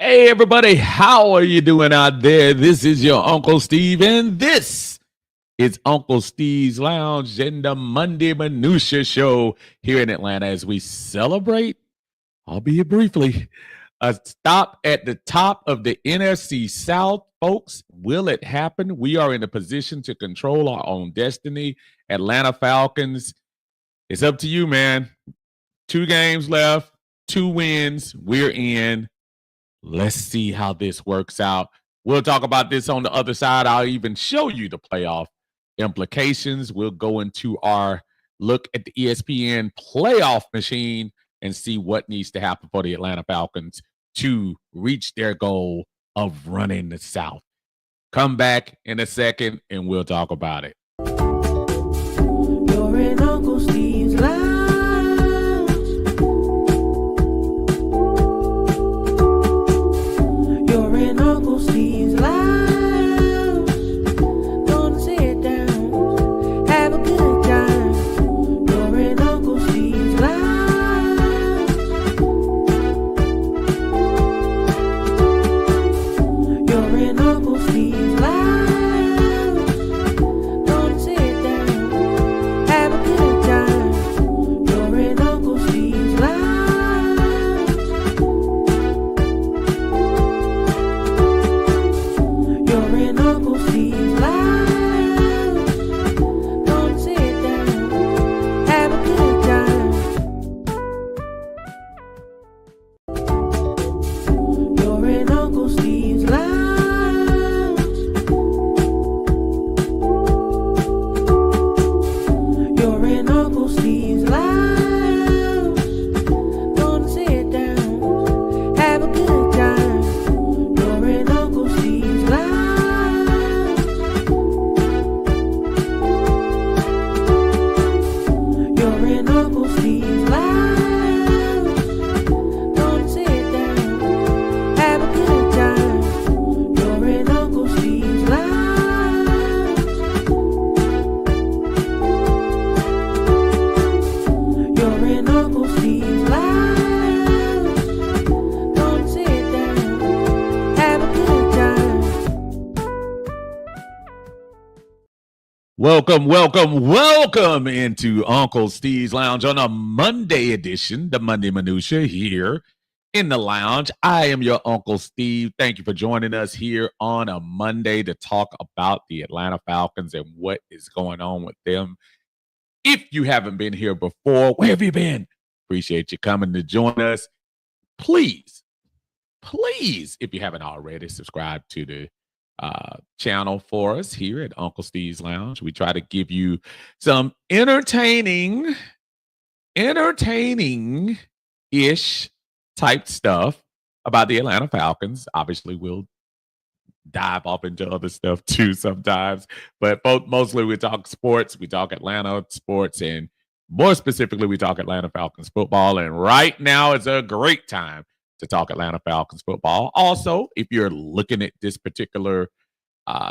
Hey, everybody, how are you doing out there? This is your Uncle Steve, and this is Uncle Steve's Lounge and the Monday Minutia Show here in Atlanta as we celebrate, albeit briefly, a stop at the top of the NFC South. Folks, will it happen? We are in a position to control our own destiny. Atlanta Falcons, it's up to you, man. 2 games left, 2 wins, we're in. Let's see how this works out. We'll talk about this on the other side. I'll even show you the playoff implications. We'll go into our look at the ESPN playoff machine and see what needs to happen for the Atlanta Falcons to reach their goal of running the South. Come back in a second and we'll talk about it. You're in Uncle Steve's Lounge. You're in Uncle Steve's Lounge. Gonna sit down, have a good time. You're in Uncle Steve's Lounge. You're in Uncle Steve's Lounge. Gonna sit down, have a good time. You're in Uncle Steve's Lounge. You're in Uncle Steve's Lounge. Gonna sit down, have a good time. You're in Uncle Steve's Lounge. You're in Uncle Steve's Lounge. Gonna sit down, have a good time. You're in Uncle Steve's Lounge. You're in Uncle Steve's Lounge. Gonna sit down, have a good time. You're in Uncle Steve's Lounge. You're in Uncle Steve's Lounge. Gonna sit down, have a good time. Welcome into Uncle Steve's Lounge on a Monday edition, the Monday Minutia here in the lounge. I am your Uncle Steve. Thank you for joining us here on a Monday to talk about the Atlanta Falcons and what is going on with them. If you haven't been here before, where have you been? Appreciate you coming to join us. Please, if you haven't already, subscribe to the channel for us here at Uncle Steve's Lounge. We try to give you some entertaining-ish type stuff about the Atlanta Falcons. Obviously, we'll dive off into other stuff too sometimes, but mostly we talk sports. We talk Atlanta sports, and more specifically, we talk Atlanta Falcons football. And right now is a great time to talk Atlanta Falcons football. Also, if you're looking at this particular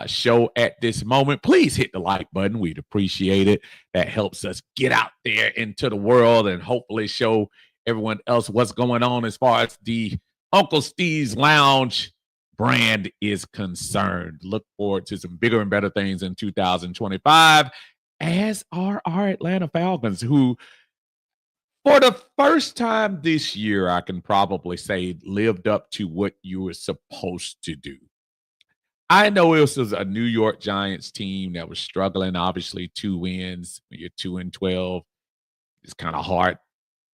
show at this moment, please hit the like button. We'd appreciate it. That helps us get out there into the world and hopefully show everyone else what's going on as far as the Uncle Steve's Lounge brand is concerned. Look forward to some bigger and better things in 2025, as are our Atlanta Falcons, who for the first time this year, I can probably say lived up to what you were supposed to do. I know this was a New York Giants team that was struggling. Obviously, 2 wins. When you're 2-12, it's kind of hard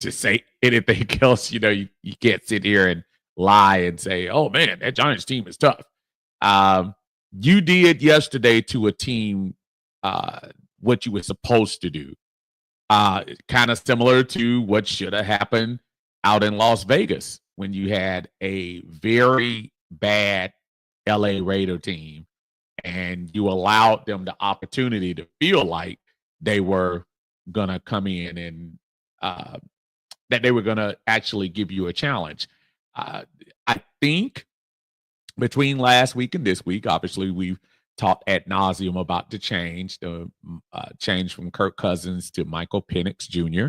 to say anything else. You can't sit here and lie and say, "Oh man, that Giants team is tough." You did yesterday to a team what you were supposed to do. Kind of similar to what should have happened out in Las Vegas when you had a very bad LA Raider team and you allowed them the opportunity to feel like they were going to come in and that they were going to actually give you a challenge. I think between last week and this week, obviously we've talked ad nauseum about the change from Kirk Cousins to Michael Penix Jr.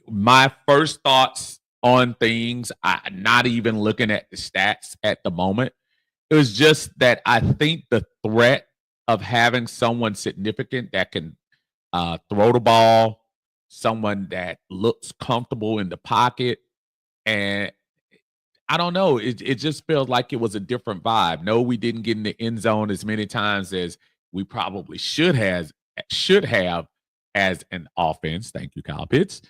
My first thoughts on things. Not even looking at the stats at the moment. It was just that I think the threat of having someone significant that can throw the ball, someone that looks comfortable in the pocket, and I don't know. It just feels like it was a different vibe. No, we didn't get in the end zone as many times as we probably should have as an offense. Thank you, Kyle Pitts.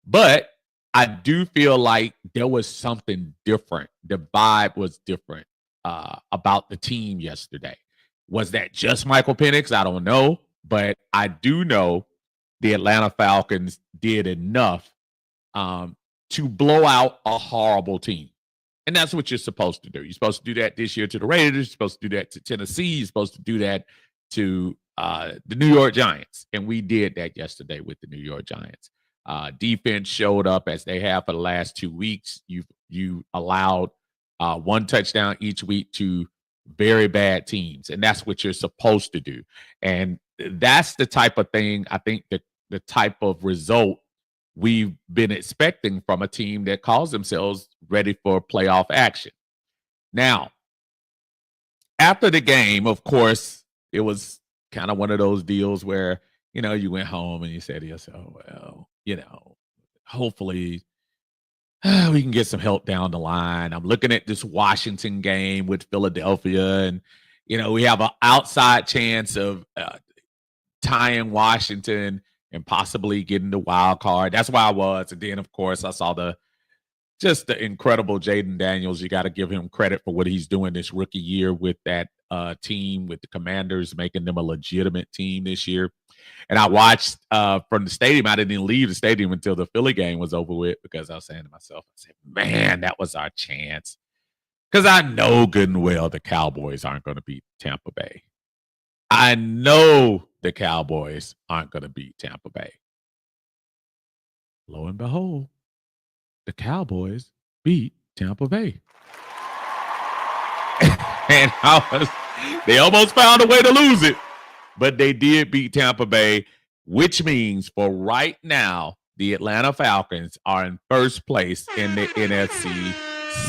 But I do feel like there was something different. The vibe was different about the team yesterday. Was that just Michael Penix? I don't know. But I do know the Atlanta Falcons did enough to blow out a horrible team. And that's what you're supposed to do. You're supposed to do that this year to the Raiders. You're supposed to do that to Tennessee. You're supposed to do that to the New York Giants. And we did that yesterday with the New York Giants. Defense showed up as they have for the last 2 weeks. You allowed one touchdown each week to very bad teams. And that's what you're supposed to do. And that's the type of thing, I think, the type of result we've been expecting from a team that calls themselves ready for playoff action. Now, after the game, of course, it was kind of one of those deals where, you went home and you said to yourself, well, hopefully we can get some help down the line. I'm looking at this Washington game with Philadelphia, and, we have an outside chance of tying Washington and possibly getting the wild card. That's why I was. And then, of course, I saw the incredible Jaden Daniels. You got to give him credit for what he's doing this rookie year with that team, with the Commanders, making them a legitimate team this year. And I watched from the stadium. I didn't even leave the stadium until the Philly game was over with, because I was saying to myself, man, that was our chance. Because I know good and well the Cowboys aren't going to beat Tampa Bay. I know the Cowboys aren't going to beat Tampa Bay. Lo and behold, the Cowboys beat Tampa Bay. And they almost found a way to lose it, but they did beat Tampa Bay, which means for right now, the Atlanta Falcons are in first place in the NFC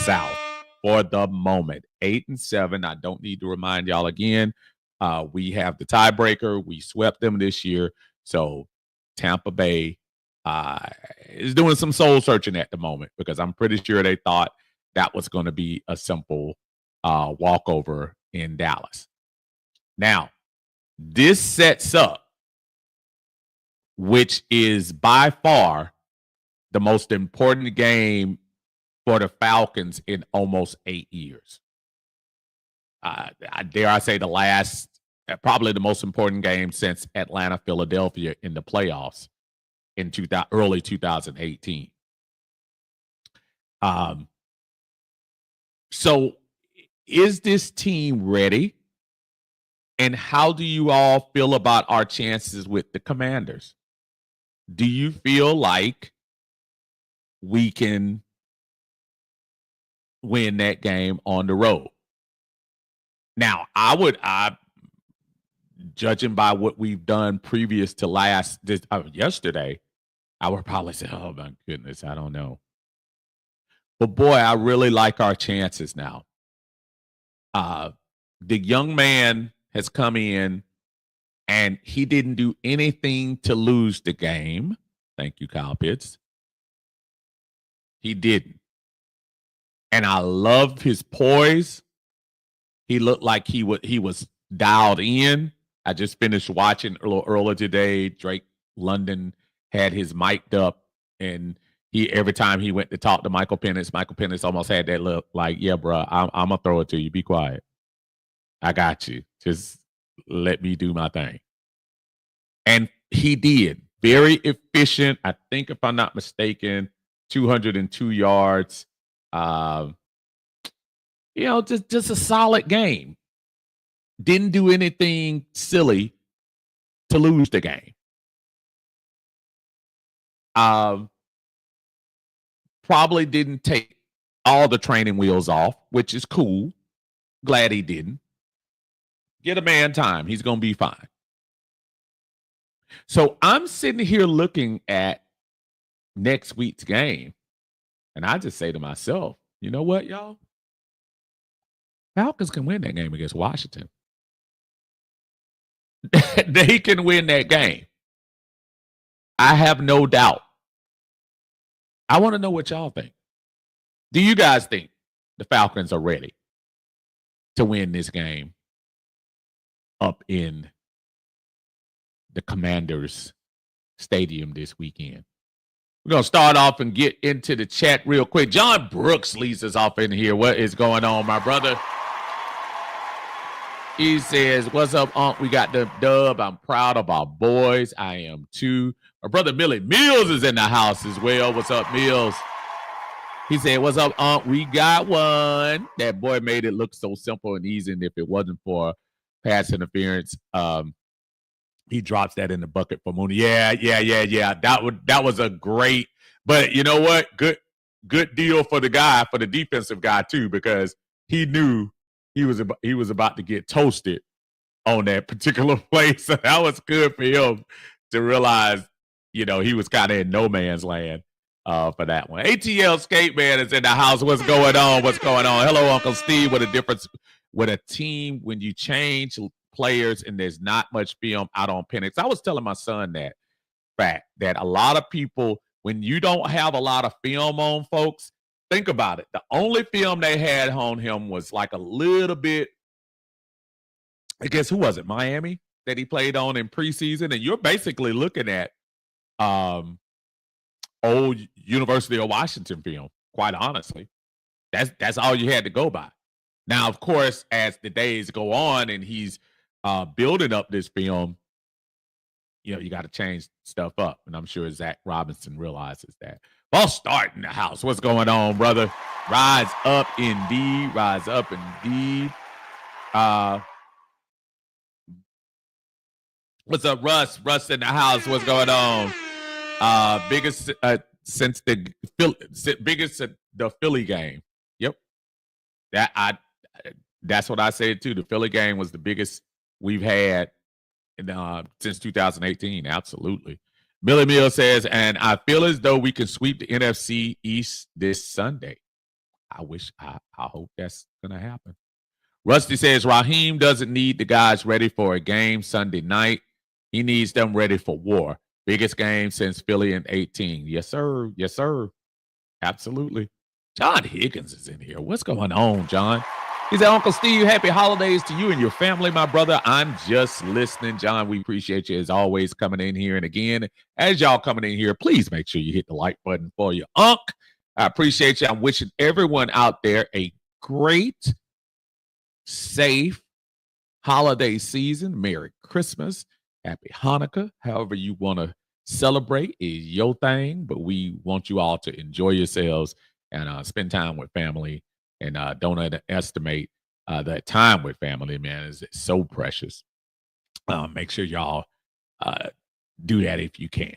South for the moment. 8-7. I don't need to remind y'all again. We have the tiebreaker. We swept them this year. So Tampa Bay is doing some soul searching at the moment, because I'm pretty sure they thought that was going to be a simple walkover in Dallas. Now, this sets up, which is by far the most important game for the Falcons in almost 8 years. Dare I say probably the most important game since Atlanta, Philadelphia in the playoffs in early 2018. So is this team ready? And how do you all feel about our chances with the Commanders? Do you feel like we can win that game on the road? Now, judging by what we've done previous to yesterday, I would probably say, oh my goodness, I don't know. But boy, I really like our chances now. The young man has come in, and he didn't do anything to lose the game. Thank you, Kyle Pitts. He didn't. And I loved his poise. He looked like he was dialed in. I just finished watching a little earlier today. Drake London had his mic'd up, and every time he went to talk to Michael Penix almost had that look like, yeah, bro, I'm going to throw it to you. Be quiet. I got you. Just let me do my thing. And he did. Very efficient. I think, if I'm not mistaken, 202 yards. Just a solid game. Didn't do anything silly to lose the game. Probably didn't take all the training wheels off, which is cool. Glad he didn't. Get a man time. He's going to be fine. So I'm sitting here looking at next week's game, And I just say to myself, you know what, y'all? Falcons can win that game against Washington. They can win that game. I have no doubt. I want to know what y'all think. Do you guys think the Falcons are ready to win this game up in the Commanders Stadium this weekend? We're going to start off and get into the chat real quick. John Brooks leads us off in here. What is going on, my brother? He says, what's up, Unc? We got the dub. I'm proud of our boys. I am too. My brother Millie Mills is in the house as well. What's up, Mills? He said, what's up, Unc? We got one. That boy made it look so simple and easy. And if it wasn't for pass interference, he drops that in the bucket for Mooney. Yeah. That was a great, but you know what? Good deal for the guy, for the defensive guy too, because he knew he was about to get toasted on that particular play. So that was good for him to realize, you know, he was kind of in no man's land for that one. ATL Skate Man is in the house. What's going on? What's going on? Hello, Uncle Steve. What a difference with a team when you change players and there's not much film out on Penix. I was telling my son that fact that a lot of people, when you don't have a lot of film on folks, think about it. The only film they had on him was like a little bit, I guess, who was it? Miami that he played on in preseason. And you're basically looking at old University of Washington film, quite honestly. That's all you had to go by. Now, of course, as the days go on and he's building up this film, you know, you got to change stuff up. And I'm sure Zach Robinson realizes that. Ball start in the house. What's going on, brother? Rise up indeed. Rise up indeed. What's up, Russ? Russ in the house. What's going on? Biggest since the Philly game. Yep. That's what I said too. The Philly game was the biggest we've had since 2018. Absolutely. Millie Mill says, and I feel as though we can sweep the NFC East this Sunday. I hope that's gonna happen. Rusty says Raheem doesn't need the guys ready for a game Sunday night. He needs them ready for war. Biggest game since Philly in 18. Yes, sir. Yes, sir. Absolutely. John Higgins is in here. What's going on, John? He said, Uncle Steve, happy holidays to you and your family, my brother. I'm just listening. John, we appreciate you as always coming in here. And again, as y'all coming in here, please make sure you hit the like button for your Unc. I appreciate you. I'm wishing everyone out there a great, safe holiday season. Merry Christmas. Happy Hanukkah. However you want to celebrate is your thing. But we want you all to enjoy yourselves and spend time with family. And don't underestimate that time with family, man. It's so precious. Make sure y'all do that if you can.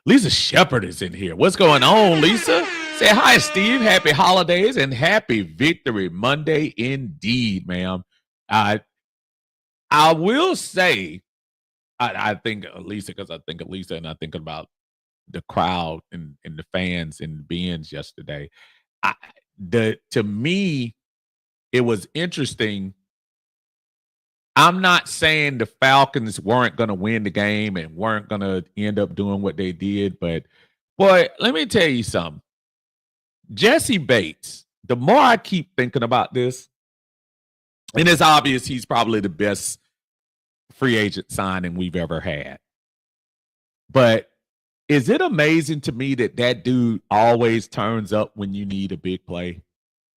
Lisa Shepard is in here. What's going on, Lisa? Say hi, Steve. Happy holidays and happy Victory Monday indeed, ma'am. I will say, I think Lisa, because I think of Lisa and I think about the crowd and the fans and the Benz yesterday. To me, it was interesting. I'm not saying the Falcons weren't going to win the game and weren't going to end up doing what they did, but boy, let me tell you something. Jesse Bates, the more I keep thinking about this, and it's obvious he's probably the best free agent signing we've ever had. But is it amazing to me that dude always turns up when you need a big play?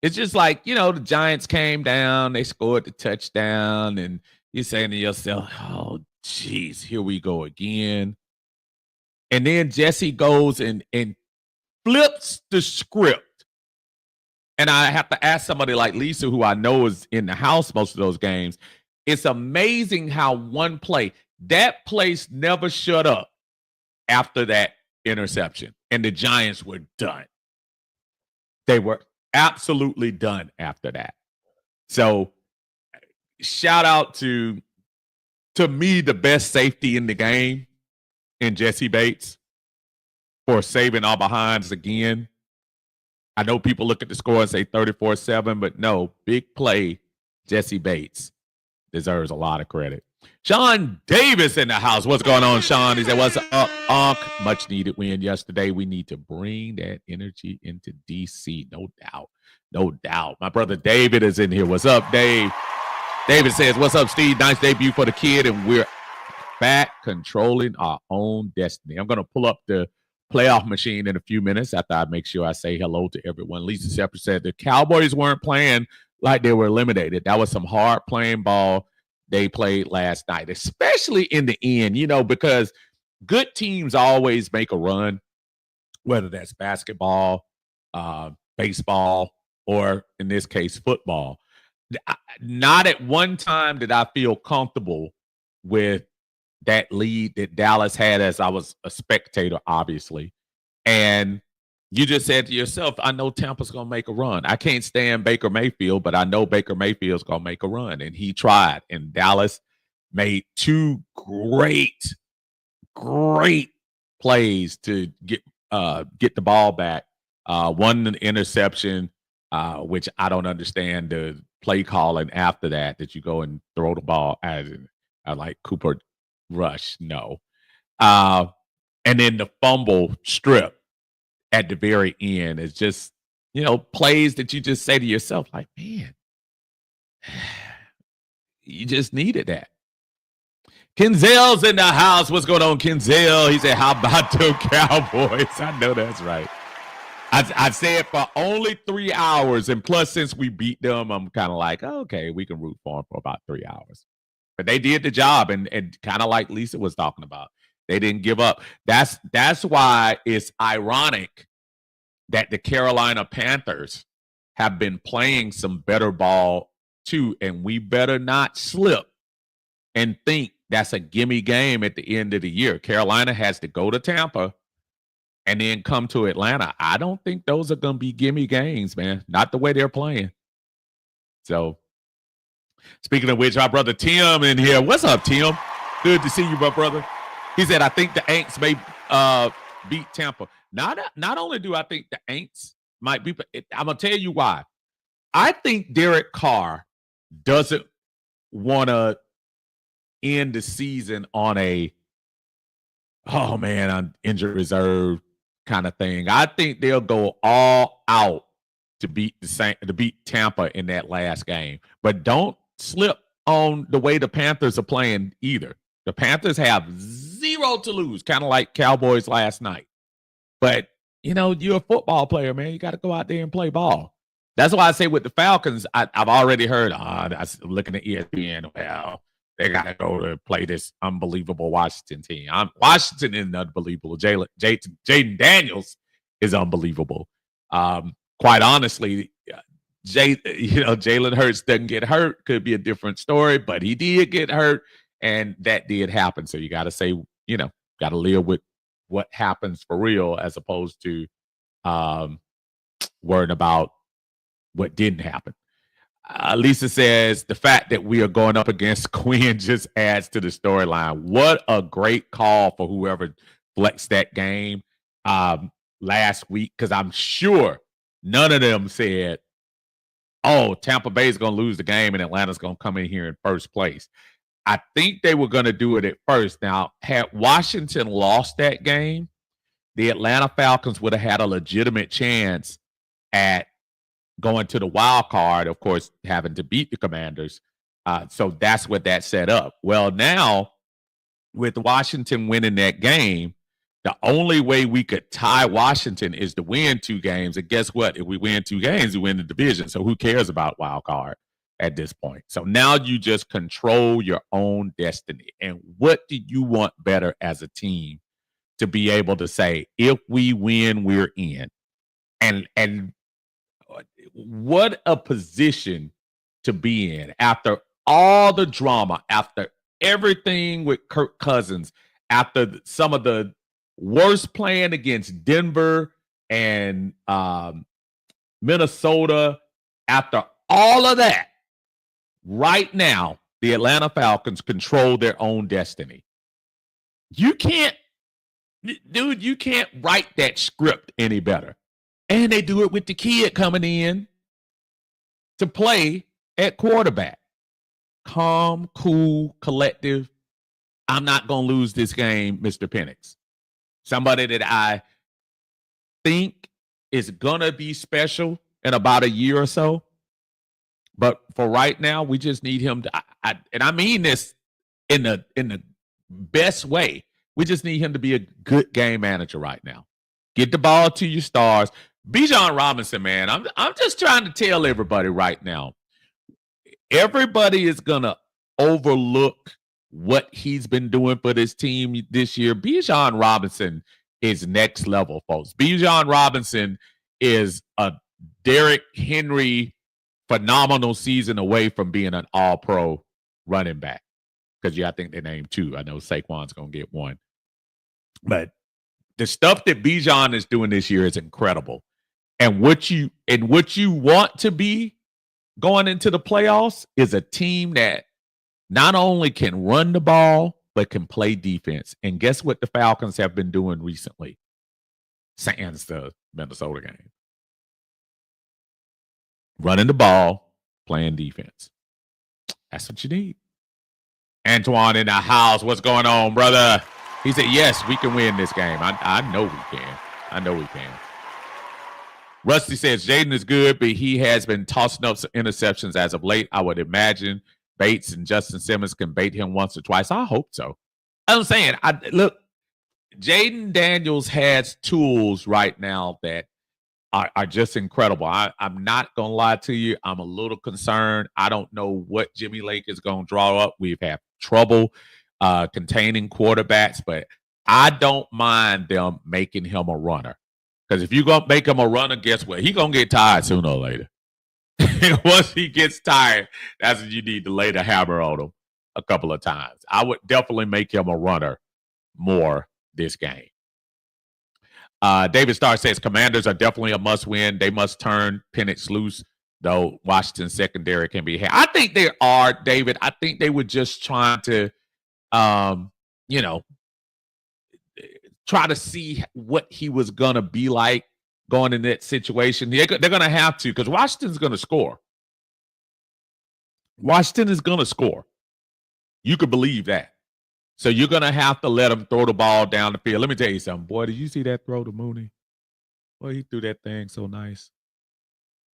It's just like, you know, the Giants came down, they scored the touchdown, and you're saying to yourself, oh, geez, here we go again. And then Jesse goes and flips the script. And I have to ask somebody like Lisa, who I know is in the house most of those games. It's amazing how one play, that place never shut up after that interception. And the Giants were done. They were absolutely done after that. So shout out to me, the best safety in the game in Jesse Bates for saving our behinds again. I know people look at the score and say 34-7, but no, big play. Jesse Bates deserves a lot of credit. Sean Davis in the house. What's going on, Sean? He said, what's up, Unc? Much needed win yesterday. We need to bring that energy into DC. No doubt. No doubt. My brother David is in here. What's up, Dave? David says, what's up, Steve? Nice debut for the kid, and we're back controlling our own destiny. I'm going to pull up the playoff machine in a few minutes after I make sure I say hello to everyone. Lisa Shepard said the Cowboys weren't playing like they were eliminated. That was some hard playing ball they played last night, especially in the end, because good teams always make a run, whether that's basketball, baseball, or in this case, football. Not at one time did I feel comfortable with that lead that Dallas had as I was a spectator, obviously. And you just said to yourself, I know Tampa's going to make a run. I can't stand Baker Mayfield, but I know Baker Mayfield's going to make a run. And he tried. And Dallas made two great plays to get the ball back. One an interception, which I don't understand the play calling after that you go and throw the ball as like Cooper Rush. No. And then the fumble strip at the very end is just, plays that you just say to yourself, like, man, you just needed that. Kenzel's in the house. What's going on, Kenzel? He said, how about the Cowboys? I know that's right. I said for only 3 hours, and plus since we beat them, I'm kind of like, okay, we can root for them for about 3 hours. But they did the job, and kind of like Lisa was talking about, they didn't give up. That's why it's ironic that the Carolina Panthers have been playing some better ball too, and we better not slip and think that's a gimme game at the end of the year. Carolina has to go to Tampa and then come to Atlanta. I don't think those are going to be gimme games, man. Not the way they're playing. So, speaking of which, our brother Tim in here. What's up, Tim? Good to see you, my brother. He said, I think the Aints may beat Tampa. Not only do I think the Aints might be, I'm going to tell you why. I think Derek Carr doesn't want to end the season on a, on injured reserve kind of thing. I think they'll go all out to beat Tampa in that last game. But don't slip on the way the Panthers are playing either. The Panthers have 0 to lose, kind of like Cowboys last night. But, you're a football player, man. You got to go out there and play ball. That's why I say with the Falcons, I've already heard, looking at ESPN, well, they got to go to play this unbelievable Washington team. Washington is unbelievable. Jaden Daniels is unbelievable. Quite honestly, Jalen Hurts doesn't get hurt. Could be a different story, but he did get hurt, and that did happen. So you got to say, got to live with what happens for real as opposed to worrying about what didn't happen. Lisa says the fact that we are going up against Quinn just adds to the storyline. What a great call for whoever flexed that game last week, because I'm sure none of them said, oh, Tampa Bay is going to lose the game and Atlanta's going to come in here in first place. I think they were going to do it at first. Now, had Washington lost that game, the Atlanta Falcons would have had a legitimate chance at going to the wild card, of course, having to beat the Commanders. So that's what that set up. Well, now, with Washington winning that game, the only way we could tie Washington is to win 2 games. And guess what? If we win 2 games, we win the division. So who cares about wild card at this point? So now you just control your own destiny. And what do you want better as a team to be able to say, if we win, we're in? And what a position to be in after all the drama, after everything with Kirk Cousins, after some of the worst playing against Denver and Minnesota. After all of that, right now, the Atlanta Falcons control their own destiny. You can't write that script any better. And they do it with the kid coming in to play at quarterback. Calm, cool, collective. I'm not going to lose this game, Mr. Penix. Somebody that I think is going to be special in about a year or so. But for right now, we just need him to, and I mean this in the best way. We just need him to be a good game manager right now. Get the ball to your stars. Bijan Robinson, man, I'm just trying to tell everybody right now. Everybody is gonna overlook what he's been doing for this team this year. Bijan Robinson is next level, folks. Bijan Robinson is a Derrick Henry phenomenal season away from being an all-pro running back. Because I think they named two. I know Saquon's gonna get one. But the stuff that Bijan is doing this year is incredible. And what you want to be going into the playoffs is a team that not only can run the ball, but can play defense. And guess what the Falcons have been doing recently? Sans the Minnesota game. Running the ball, playing defense. That's what you need. Antoine in the house. What's going on, brother? He said, yes, we can win this game. I know we can. I know we can. Rusty says Jaden is good, but he has been tossing up some interceptions as of late. I would imagine Bates and Justin Simmons can bait him once or twice. I hope so. I'm saying, look, Jaden Daniels has tools right now that are just incredible. I'm not going to lie to you. I'm a little concerned. I don't know what Jimmy Lake is going to draw up. We've had trouble containing quarterbacks, but I don't mind them making him a runner. Because if you're going to make him a runner, guess what? He's going to get tired sooner or later. Once he gets tired, that's when you need to lay the hammer on him a couple of times. I would definitely make him a runner more this game. David Starr says Commanders are definitely a must-win. They must turn Penix loose, though Washington's secondary can be had. I think they are, David. I think they were just trying to, try to see what he was going to be like going in that situation. They're going to have to, because Washington's going to score. Washington is going to score. You could believe that. So you're going to have to let him throw the ball down the field. Let me tell you something. Boy, did you see that throw to Mooney? Boy, he threw that thing so nice.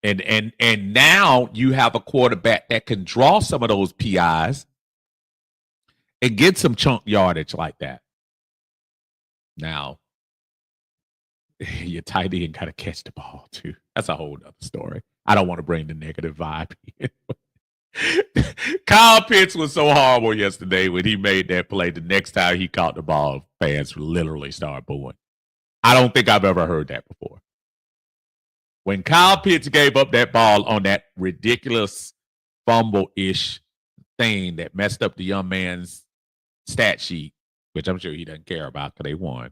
And now you have a quarterback that can draw some of those PIs and get some chunk yardage like that. Now, your tight end got to catch the ball, too. That's a whole other story. I don't want to bring the negative vibe in. Kyle Pitts was so horrible yesterday when he made that play. The next time he caught the ball, fans literally started booing. I don't think I've ever heard that before. When Kyle Pitts gave up that ball on that ridiculous fumble-ish thing that messed up the young man's stat sheet, which I'm sure he doesn't care about because they won.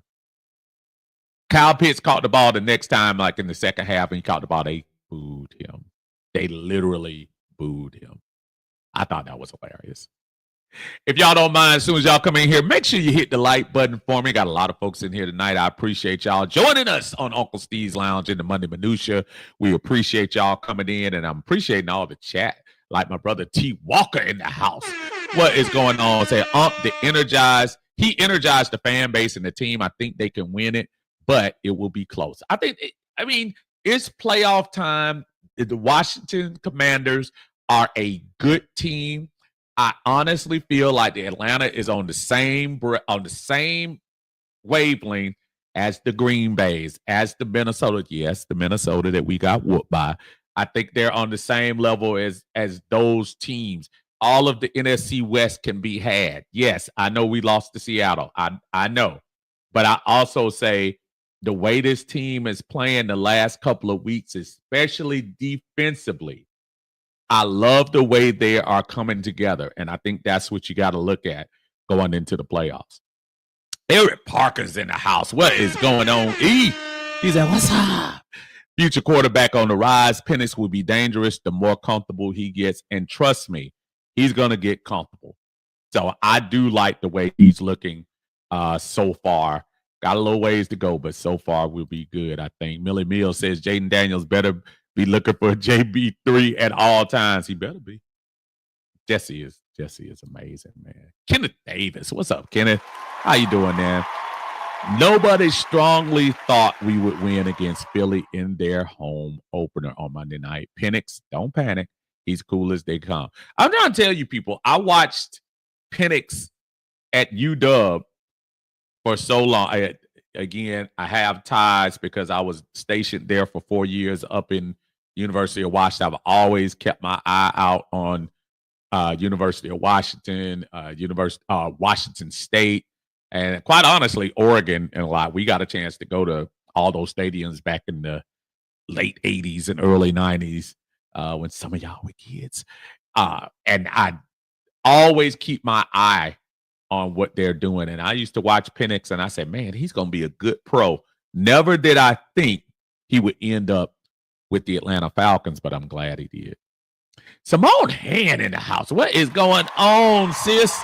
Kyle Pitts caught the ball the next time, like in the second half, and he caught the ball. They booed him. They literally booed him. I thought that was hilarious. If y'all don't mind, as soon as y'all come in here, make sure you hit the like button for me. Got a lot of folks in here tonight. I appreciate y'all joining us on Uncle Steve's Lounge in the Monday Minutia. We appreciate y'all coming in, and I'm appreciating all the chat. Like my brother T. Walker in the house. What is going on? Say, the energized. He energized the fan base and the team. I think they can win it, but it will be close. It's playoff time. The Washington Commanders are a good team. I honestly feel like the Atlanta is on the same wavelength as the Green Bays, as the Minnesota. Yes, the Minnesota that we got whooped by. I think they're on the same level as those teams. All of the NFC West can be had. Yes, I know we lost to Seattle. I know. But I also say the way this team is playing the last couple of weeks, especially defensively, I love the way they are coming together. And I think that's what you got to look at going into the playoffs. Eric Parker's in the house. What is going on? He said, what's up? Future quarterback on the rise. Penix will be dangerous the more comfortable he gets. And trust me, he's going to get comfortable. So I do like the way he's looking so far Got a little ways to go, but so far we'll be good, I think. Millie Mills says Jaden Daniels better be looking for a JB3 at all times. He better be. Jesse is amazing, man. Kenneth Davis. What's up, Kenneth? How you doing, man? Nobody strongly thought we would win against Philly in their home opener on Monday night. Penix, don't panic. He's cool as they come. I'm trying to tell you, people, I watched Penix at UW for so long. I have ties because I was stationed there for 4 years up in University of Washington. I've always kept my eye out on University of Washington, Washington State, and quite honestly, Oregon and a lot. We got a chance to go to all those stadiums back in the late 80s and early 90s when some of y'all were kids. And I always keep my eye on what they're doing. And I used to watch Penix, and I said, man, he's going to be a good pro. Never did I think he would end up with the Atlanta Falcons, but I'm glad he did. Simone Hand in the house. What is going on, sis?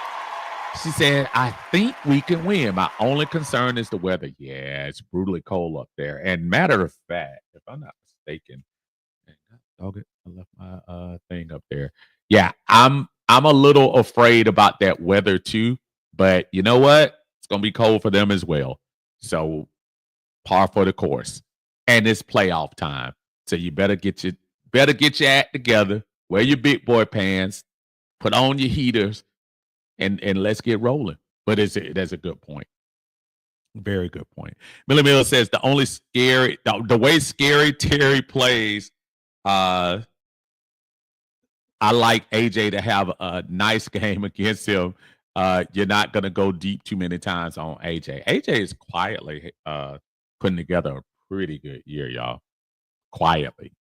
She said, I think we can win. My only concern is the weather. Yeah, it's brutally cold up there. And matter of fact, if I'm not mistaken, I left my thing up there. Yeah, I'm a little afraid about that weather too. But you know what? It's gonna be cold for them as well. So par for the course. And it's playoff time. So you better get your act together. Wear your big boy pants, put on your heaters, and let's get rolling. But that's a good point. Very good point. Millie Miller says the way Scary Terry plays, I like AJ to have a nice game against him. You're not gonna go deep too many times on AJ. AJ is quietly putting together a pretty good year, y'all. Quietly.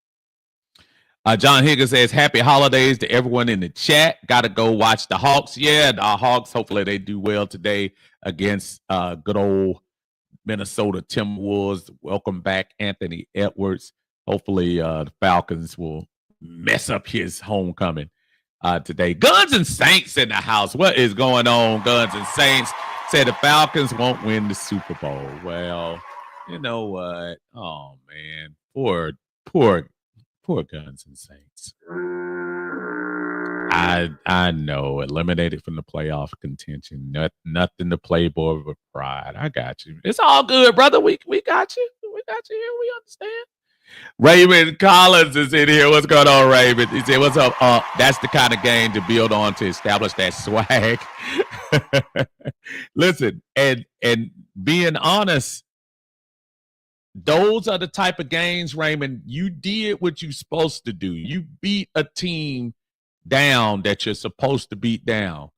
John Higgins says, happy holidays to everyone in the chat. Got to go watch the Hawks. Yeah, the Hawks, hopefully they do well today against good old Minnesota Timberwolves. Welcome back, Anthony Edwards. Hopefully the Falcons will mess up his homecoming today. Guns and Saints in the house. What is going on, Guns and Saints? Said the Falcons won't win the Super Bowl. Well, you know what? Oh, man. Poor Guns and Saints. I know, eliminated from the playoff contention. Nothing to play for but pride. I got you. It's all good, brother. We got you. We got you here. We understand. Raymond Collins is in here. What's going on, Raymond? He said, what's up? That's the kind of game to build on to establish that swag. Listen, and being honest, those are the type of games, Raymond, you did what you're supposed to do. You beat a team down that you're supposed to beat down.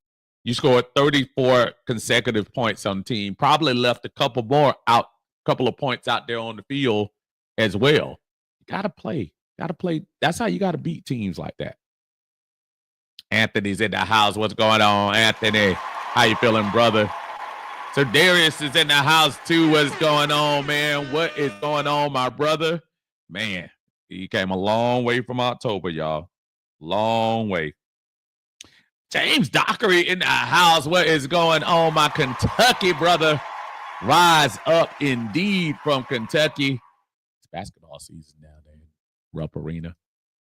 You scored 34 consecutive points on the team. Probably left a couple of points out there on the field as well. You gotta play. That's how you gotta beat teams like that. Anthony's in the house. What's going on, Anthony? How you feeling, brother? So Darius is in the house too. What's going on, man? What is going on, my brother? Man, he came a long way from October, y'all. Long way. James Dockery in the house. What is going on, my Kentucky brother? Rise up indeed from Kentucky. It's basketball season now, Dan. Rupp Arena.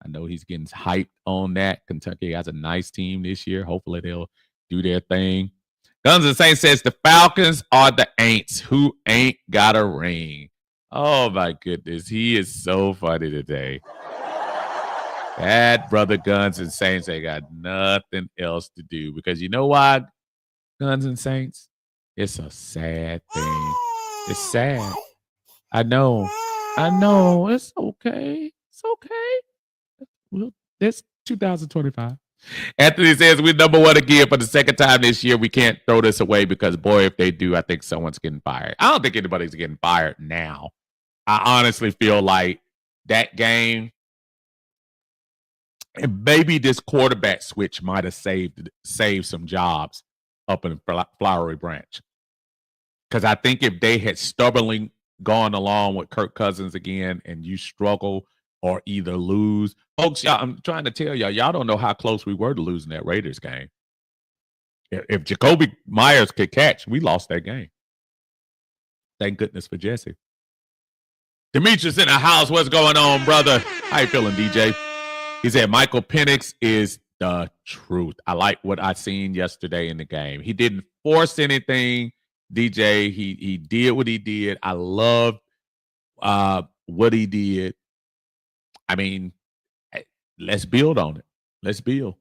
I know he's getting hyped on that. Kentucky has a nice team this year. Hopefully they'll do their thing. Guns and Saints says the Falcons are the ain'ts who ain't got a ring. Oh, my goodness. He is so funny today. That brother Guns and Saints ain't got nothing else to do. Because you know why, Guns and Saints? It's a sad thing. It's sad. I know. It's okay. It's okay. Well, it's 2025. Anthony says we're number one again for the second time this year. We can't throw this away because, boy, if they do, I think someone's getting fired. I don't think anybody's getting fired now. I honestly feel like that game, and maybe this quarterback switch might have saved some jobs up in Flowery Branch. Because I think if they had stubbornly gone along with Kirk Cousins again and you struggle or either lose. Folks, I'm trying to tell y'all don't know how close we were to losing that Raiders game. If Jacoby Myers could catch, we lost that game. Thank goodness for Jesse. Demetrius in the house. What's going on, brother? How you feeling, DJ? He said Michael Penix is the truth. I like what I seen yesterday in the game. He didn't force anything, DJ. He did what he did. I love what he did. I mean, let's build on it. Let's build.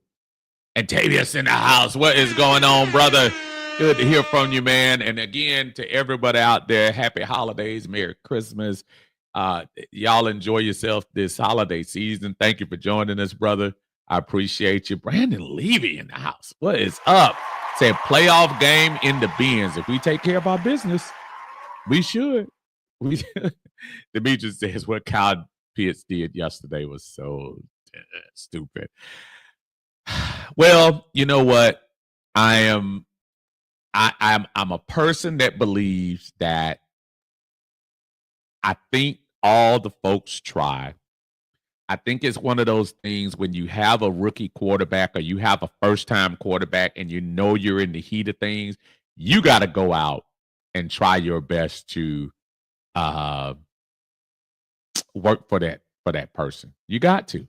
And Tavius in the house. What is going on, brother? Good to hear from you, man. And again, to everybody out there, happy holidays, Merry Christmas. Y'all enjoy yourself this holiday season. Thank you for joining us, brother. I appreciate you. Brandon Levy in the house. What is up? Said playoff game in the bins. If we take care of our business, we should. Demetrius says what Kyle Pitts did yesterday was so stupid. Well, you know what? I'm a person that believes that I think all the folks try. I think it's one of those things when you have a rookie quarterback or you have a first-time quarterback and you know you're in the heat of things, you got to go out and try your best to work for that person. You got to.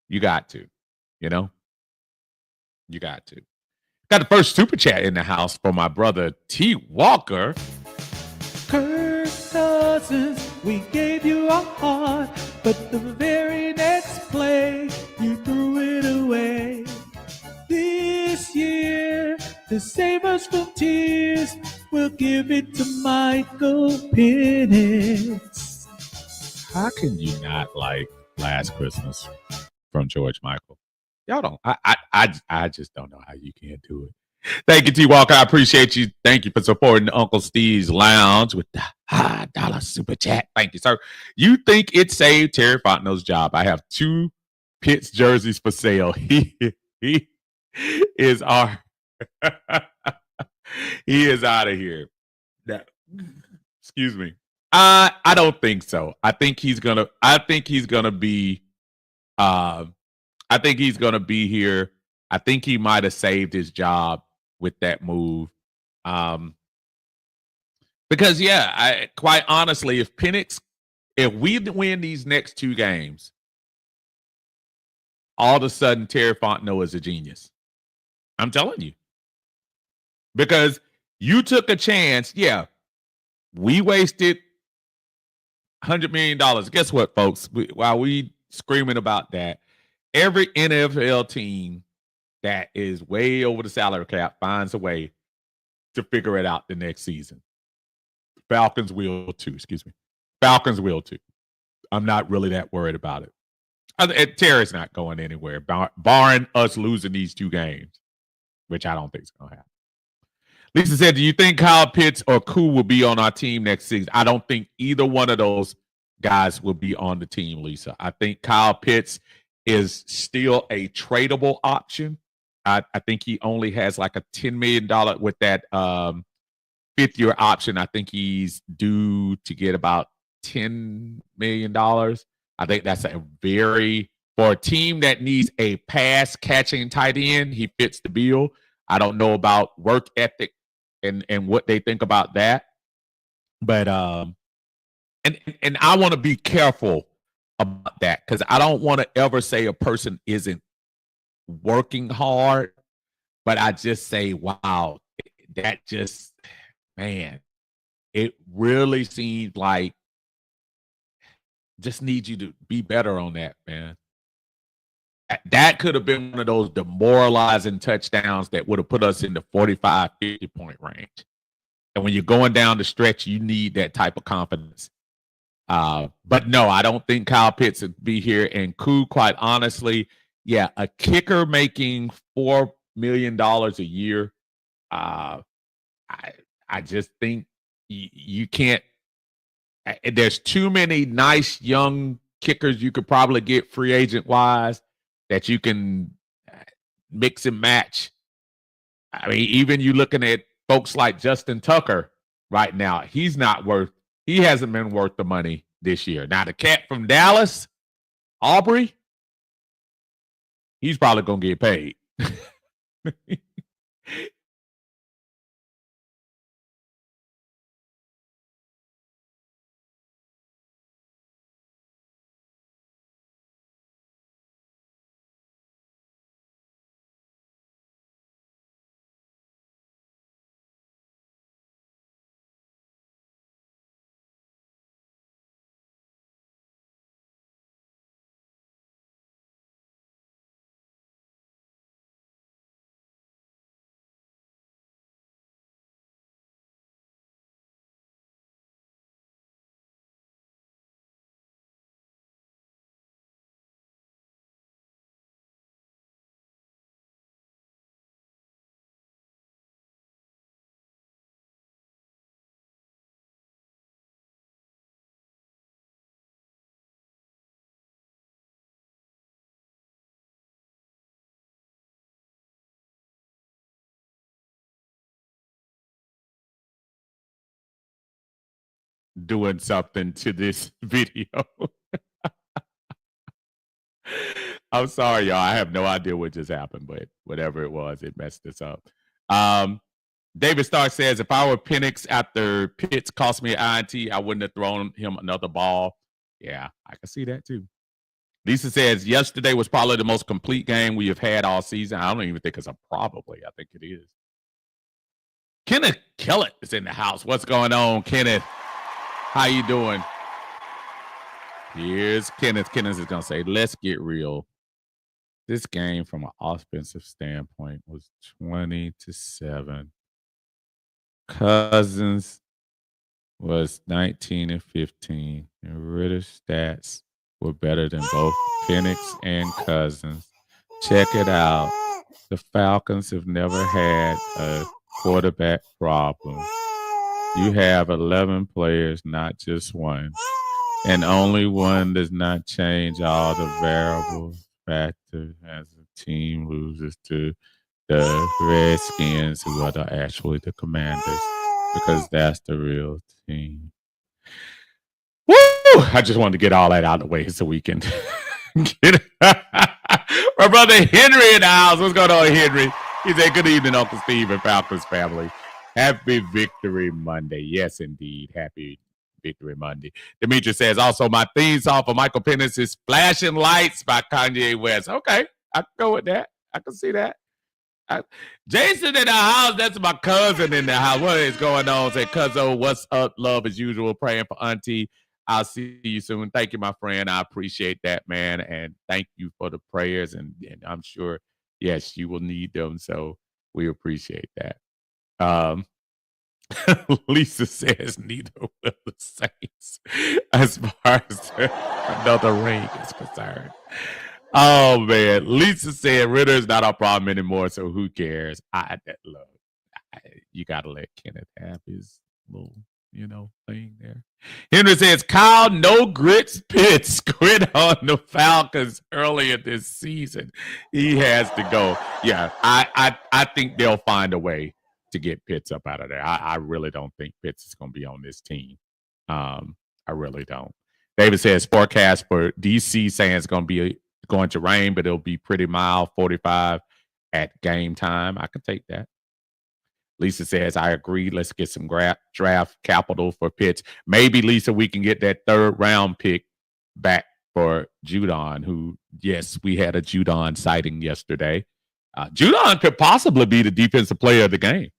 You got to. You know? You got to. Got the first super chat in the house for my brother T. Walker. Kirk Cousins, we gave you our heart, but the very next play, you threw it away. This year, to save us from tears, we'll give it to Michael Penix. How can you not like Last Christmas from George Michael? Y'all don't. I just don't know how you can't do it. Thank you, T. Walker. I appreciate you. Thank you for supporting Uncle Steve's Lounge with the $5 super chat. Thank you, sir. You think it saved Terry Fontenot's job? I have 2 Pitts jerseys for sale. He is our he is out of here. Excuse me. I don't think so. I think he's gonna be I think he's going to be here. I think he might have saved his job with that move. Because, quite honestly, if we win these next 2 games, all of a sudden Terry Fontenot is a genius. I'm telling you. Because you took a chance. Yeah, we wasted $100 million. Guess what, folks? While we screaming about that, every NFL team that is way over the salary cap finds a way to figure it out the next season. Falcons will too. Excuse me. Falcons will too. I'm not really that worried about it. Terry's not going anywhere, barring us losing these 2 games, which I don't think is going to happen. Lisa said, do you think Kyle Pitts or Koo will be on our team next season? I don't think either one of those guys will be on the team, Lisa. I think Kyle Pitts is still a tradable option. I think he only has like a $10 million with that 5th-year option. I think he's due to get about $10 million. I think that's for a team that needs a pass-catching tight end, he fits the bill. I don't know about work ethic and what they think about that. But and I want to be careful about that because I don't want to ever say a person isn't working hard, but I just say, wow, that just, man, it really seems like just need you to be better on that, man. That could have been one of those demoralizing touchdowns that would have put us in the 45, 50-point range. And when you're going down the stretch, you need that type of confidence. But no, I don't think Kyle Pitts would be here. And Koo, quite honestly, a kicker making $4 million a year. I just think you can't. There's too many nice young kickers you could probably get free agent wise that you can mix and match. I mean, even you looking at folks like Justin Tucker right now, he hasn't been worth the money this year. Now, the cat from Dallas, Aubrey, he's probably going to get paid. doing something to this video. I'm sorry, y'all. I have no idea what just happened, but whatever it was, it messed us up. David Stark says, if I were Penix after Pitts cost me an INT, I wouldn't have thrown him another ball. Yeah, I can see that too. Lisa says, yesterday was probably the most complete game we have had all season. I don't even think it's a probably. I think it is. Kenneth Kellett is in the house. What's going on, Kenneth? How you doing? Here's Kenneth. Kenneth is going to say, let's get real. This game from an offensive standpoint was 20-7. Cousins was 19-15. And Ritter's stats were better than both Penix and Cousins. Check it out. The Falcons have never had a quarterback problem. You have 11 players, not just one. And only one does not change all the variables factor as a team loses to the Redskins, who are actually the Commanders, because that's the real team. Woo! I just wanted to get all that out of the way so we can get my brother Henry in the house. What's going on, Henry? He said, good evening, Uncle Steve and Falcons family. Happy Victory Monday. Yes, indeed. Happy Victory Monday. Demetri says, also, my theme song for Michael Penix is Flashing Lights by Kanye West. Okay, I can go with that. I can see that. Jason in the house. That's my cousin in the house. What is going on? Say, Cuzzo, what's up? Love as usual. Praying for Auntie. I'll see you soon. Thank you, my friend. I appreciate that, man. And thank you for the prayers. And I'm sure, yes, you will need them. So we appreciate that. Lisa says neither will the Saints as far as another ring is concerned. Oh man, Lisa said Ritter is not our problem anymore, so who cares? You gotta let Kenneth have his little, thing there. Henry says Kyle no grits Pitts quit on the Falcons earlier this season. He has to go. Yeah, I think they'll find a way to get Pitts up out of there. I really don't think Pitts is going to be on this team. I really don't. David says forecast for DC saying it's going to rain, but it'll be pretty mild, 45 at game time. I can take that. Lisa says, I agree. Let's get some draft capital for Pitts. Maybe, Lisa, we can get that third round pick back for Judon, who, yes, we had a Judon sighting yesterday. Judon could possibly be the defensive player of the game.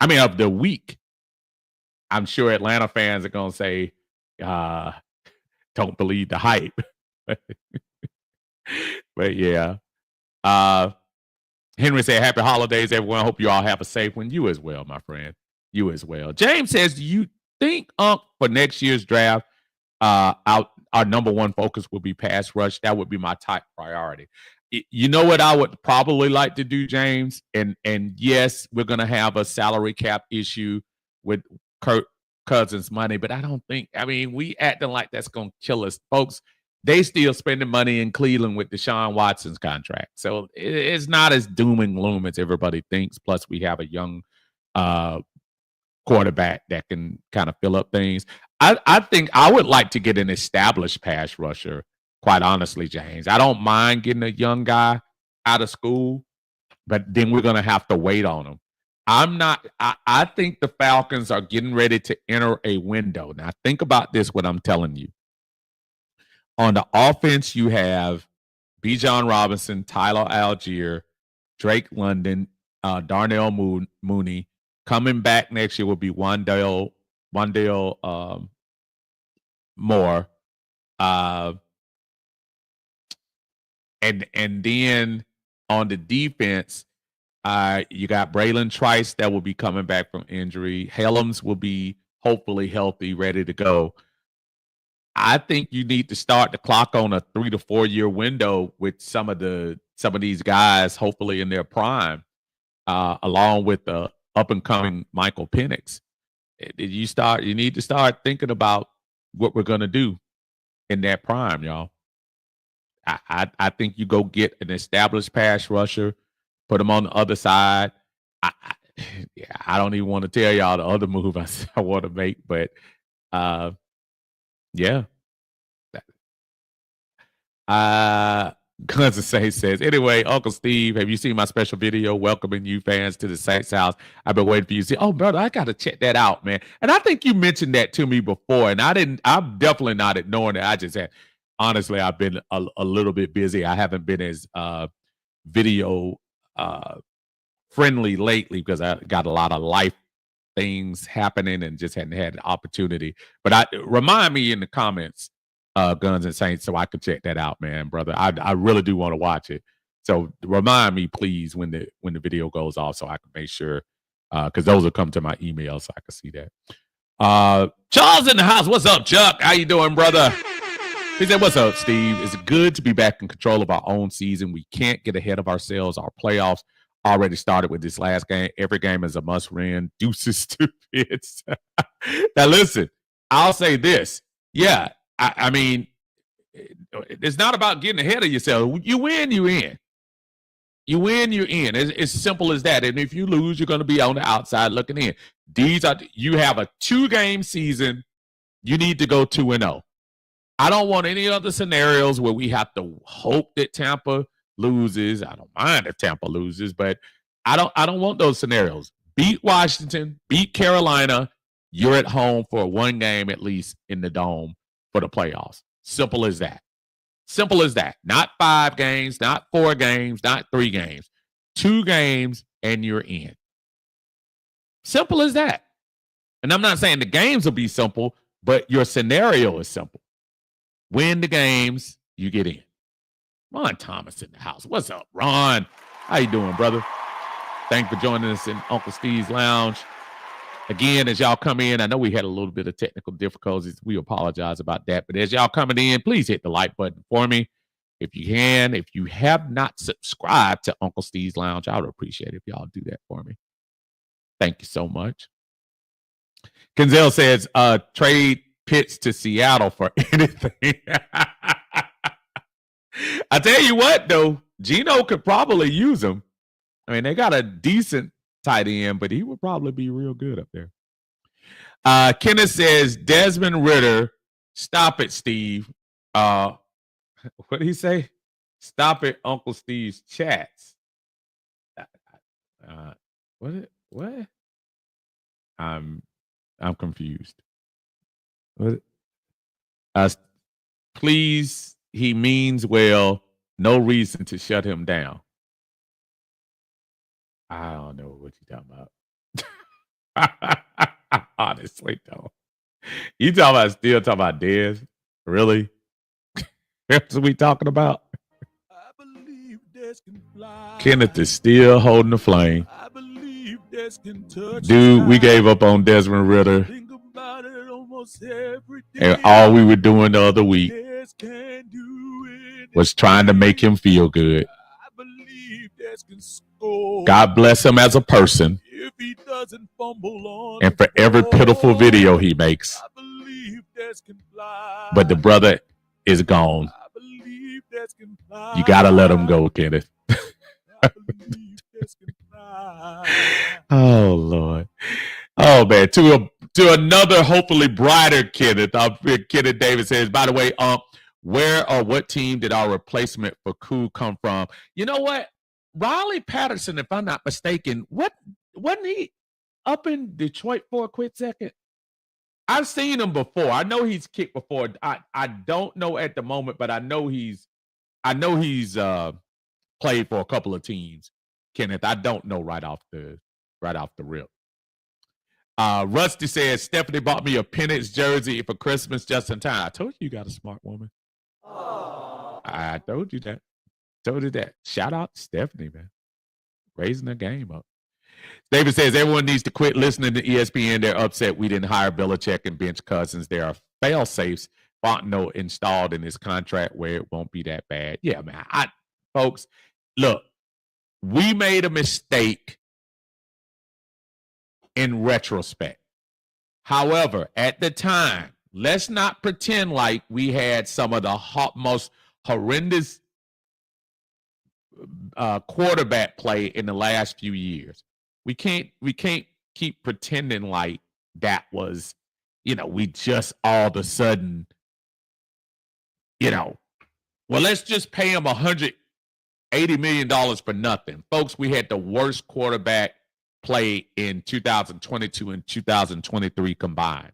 I mean, of the week. I'm sure Atlanta fans are going to say, don't believe the hype. But yeah. Henry said, happy holidays, everyone. Hope you all have a safe one. You as well, my friend. You as well. James says, do you think for next year's draft, our number one focus will be pass rush? That would be my top priority. You know what I would probably like to do, James? And yes, we're going to have a salary cap issue with Kirk Cousins' money, but I don't think, we acting like that's going to kill us. Folks, they still spending money in Cleveland with Deshaun Watson's contract. So it's not as doom and gloom as everybody thinks. Plus, we have a young quarterback that can kind of fill up things. I think I would like to get an established pass rusher, quite honestly, James. I don't mind getting a young guy out of school, but then we're going to have to wait on him. I think the Falcons are getting ready to enter a window. Now, think about this, what I'm telling you. On the offense, you have Bijan Robinson, Tyler Algier, Drake London, Darnell Mooney. Coming back next year will be Wandale Moore. And then on the defense, you got Braylon Trice that will be coming back from injury. Helms will be hopefully healthy, ready to go. I think you need to start the clock on a 3 to 4 year window with some of these guys, hopefully in their prime, along with the up and coming Michael Penix. You need to start thinking about what we're gonna do in that prime, y'all. I think you go get an established pass rusher, put them on the other side. I don't even want to tell y'all the other move I want to make, but Yeah. Guns and Saints says, anyway, Uncle Steve, have you seen my special video welcoming you fans to the Saints house? I've been waiting for you to see. Oh, brother, I got to check that out, man. And I think you mentioned that to me before, and I'm definitely not ignoring it. I just had, honestly, I've been a little bit busy. I haven't been as video friendly lately because I got a lot of life things happening and just hadn't had an opportunity. But remind me in the comments, Guns and Saints, so I could check that out, man, brother. I really do want to watch it. So remind me, please, when the video goes off, so I can make sure, because those will come to my email, so I can see that. Charles in the house. What's up, Chuck? How you doing, brother? He said, "What's up, Steve? It's good to be back in control of our own season. We can't get ahead of ourselves. Our playoffs already started with this last game. Every game is a must-win. Deuces to Fitz." Now, listen, I'll say this. Yeah, I mean, it's not about getting ahead of yourself. You win, you in. You win, you're in. It's simple as that. And if you lose, you're going to be on the outside looking in. You have a 2-game season. You need to go 2-0. I don't want any other scenarios where we have to hope that Tampa loses. I don't mind if Tampa loses, but I don't want those scenarios. Beat Washington, beat Carolina. You're at home for 1 game at least in the dome for the playoffs. Simple as that. Simple as that. Not 5 games, not 4 games, not 3 games. 2 games and you're in. Simple as that. And I'm not saying the games will be simple, but your scenario is simple. Win the games, you get in. Ron Thomas in the house. What's up, Ron? How you doing, brother? Thanks for joining us in Uncle Steve's Lounge. Again, as y'all come in, I know we had a little bit of technical difficulties. We apologize about that. But as y'all coming in, please hit the like button for me. If you can, if you have not subscribed to Uncle Steve's Lounge, I would appreciate it if y'all do that for me. Thank you so much. Kenzel says, trade Pitts to Seattle for anything. I tell you what, though, Geno could probably use him. I mean, they got a decent tight end, but he would probably be real good up there. Kenneth says, Desmond Ridder, stop it, Steve. What did he say? Stop it, Uncle Steve's chats. What? I'm confused. What? Please, he means well. No reason to shut him down. I don't know what you're talking about. I honestly don't. You still talking about Dez? Really? That's what we talking about? I believe Dez can fly. Kenneth is still holding the flame. I believe Dez can touch. Dude, we gave up on Desmond Ridder. Think about it almost every day. And all we were doing the other week was trying to make him feel good. God bless him as a person. If he doesn't fumble on and for every pitiful video he makes. But the brother is gone. You got to let him go, Kenneth. Oh, Lord. Oh, man. To another hopefully brighter Kenneth. Kenneth Davis says, by the way, where or what team did our replacement for Koo come from? You know what? Riley Patterson, if I'm not mistaken, wasn't he up in Detroit for a quick second? I've seen him before. I know he's kicked before. I don't know at the moment, but I know he's played for a couple of teams. Kenneth, I don't know right off the rip. Rusty says Stephanie bought me a Penix jersey for Christmas just in time. I told you got a smart woman. Oh. I told you that. Shout out to Stephanie, man. Raising the game up. David says everyone needs to quit listening to ESPN. They're upset we didn't hire Belichick and bench Cousins. There are fail-safes Fontenot installed in his contract where it won't be that bad. Yeah, man. Folks, look, we made a mistake in retrospect. However, at the time, let's not pretend like we had some of the most horrendous quarterback play in the last few years. We can't keep pretending like that was we just all of a sudden, well, let's just pay him $180 million for nothing. Folks, we had the worst quarterback play in 2022 and 2023 combined.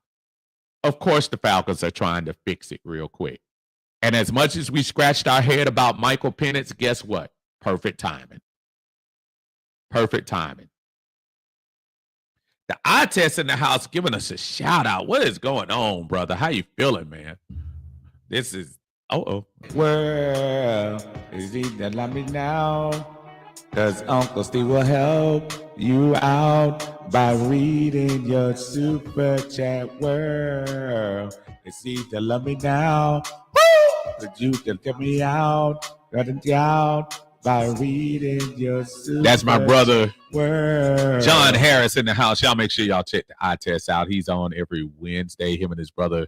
Of course, the Falcons are trying to fix it real quick. And as much as we scratched our head about Michael Penix, guess what? Perfect timing. Perfect timing. The eye test in the house giving us a shout out. What is going on, brother? How you feeling, man? This is well, is he that love me now? Cause Uncle Steve will help you out by reading your super chat world. Is he that love me now? But you can get me out, by reading your super. That's my brother, John Harris, in the house. Y'all make sure y'all check the eye test out. He's on every Wednesday. Him and his brother,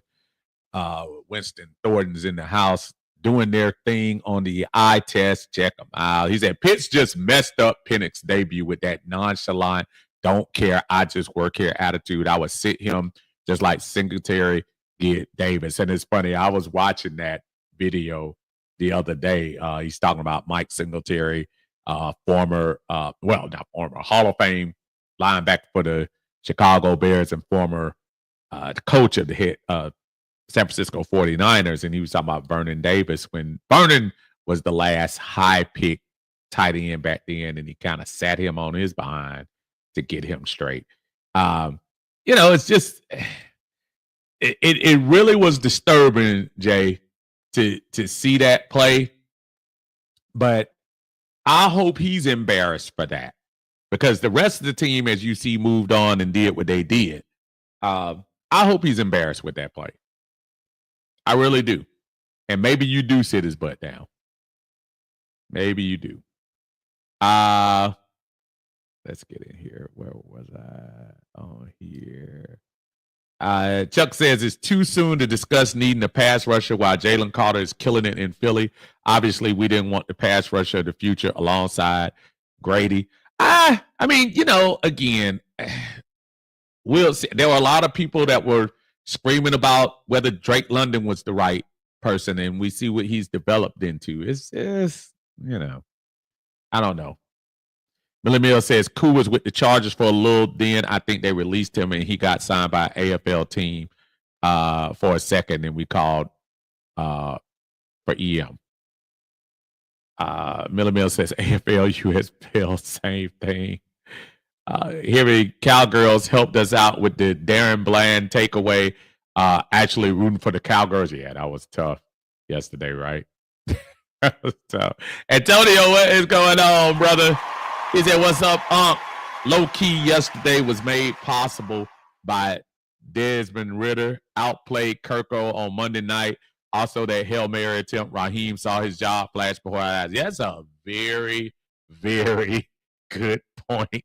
Winston Thornton's in the house doing their thing on the eye test. Check them out. He said Pitts just messed up Penix's debut with that nonchalant, don't care, I just work here attitude. I would sit him just like Singletary did Davis. And it's funny, I was watching that video the other day. He's talking about Mike Singletary, former, not former, Hall of Fame linebacker for the Chicago Bears and former the coach of the San Francisco 49ers. And he was talking about Vernon Davis when Vernon was the last high pick tight end back then, and he kind of sat him on his behind to get him straight. It's just it really was disturbing, Jay, to see that play. But I hope he's embarrassed for that, because the rest of the team, as you see, moved on and did what they did. I hope he's embarrassed with that play. I really do. And maybe you do sit his butt down. Maybe you do. Let's get in here. Where was I? On here. Chuck says it's too soon to discuss needing a pass rusher while Jalen Carter is killing it in Philly. Obviously, we didn't want the pass rusher of the future alongside Grady. I mean, again, we'll see. There were a lot of people that were screaming about whether Drake London was the right person, and we see what he's developed into. It's I don't know. Millie Mill says Koo was with the Chargers for a little, then I think they released him and he got signed by an AFL team for a second, and we called for EM. Millie Mill says AFL, USFL, same thing. Here, Cowgirls helped us out with the Darren Bland takeaway. Actually rooting for the Cowgirls. Yeah, that was tough yesterday, right? That was tough. Antonio, what is going on, brother? He said, what's up, Low key yesterday was made possible by Desmond Ridder. Outplayed Kirko on Monday night. Also, that Hail Mary attempt, Raheem saw his job flash before our eyes. That's a very, very good point.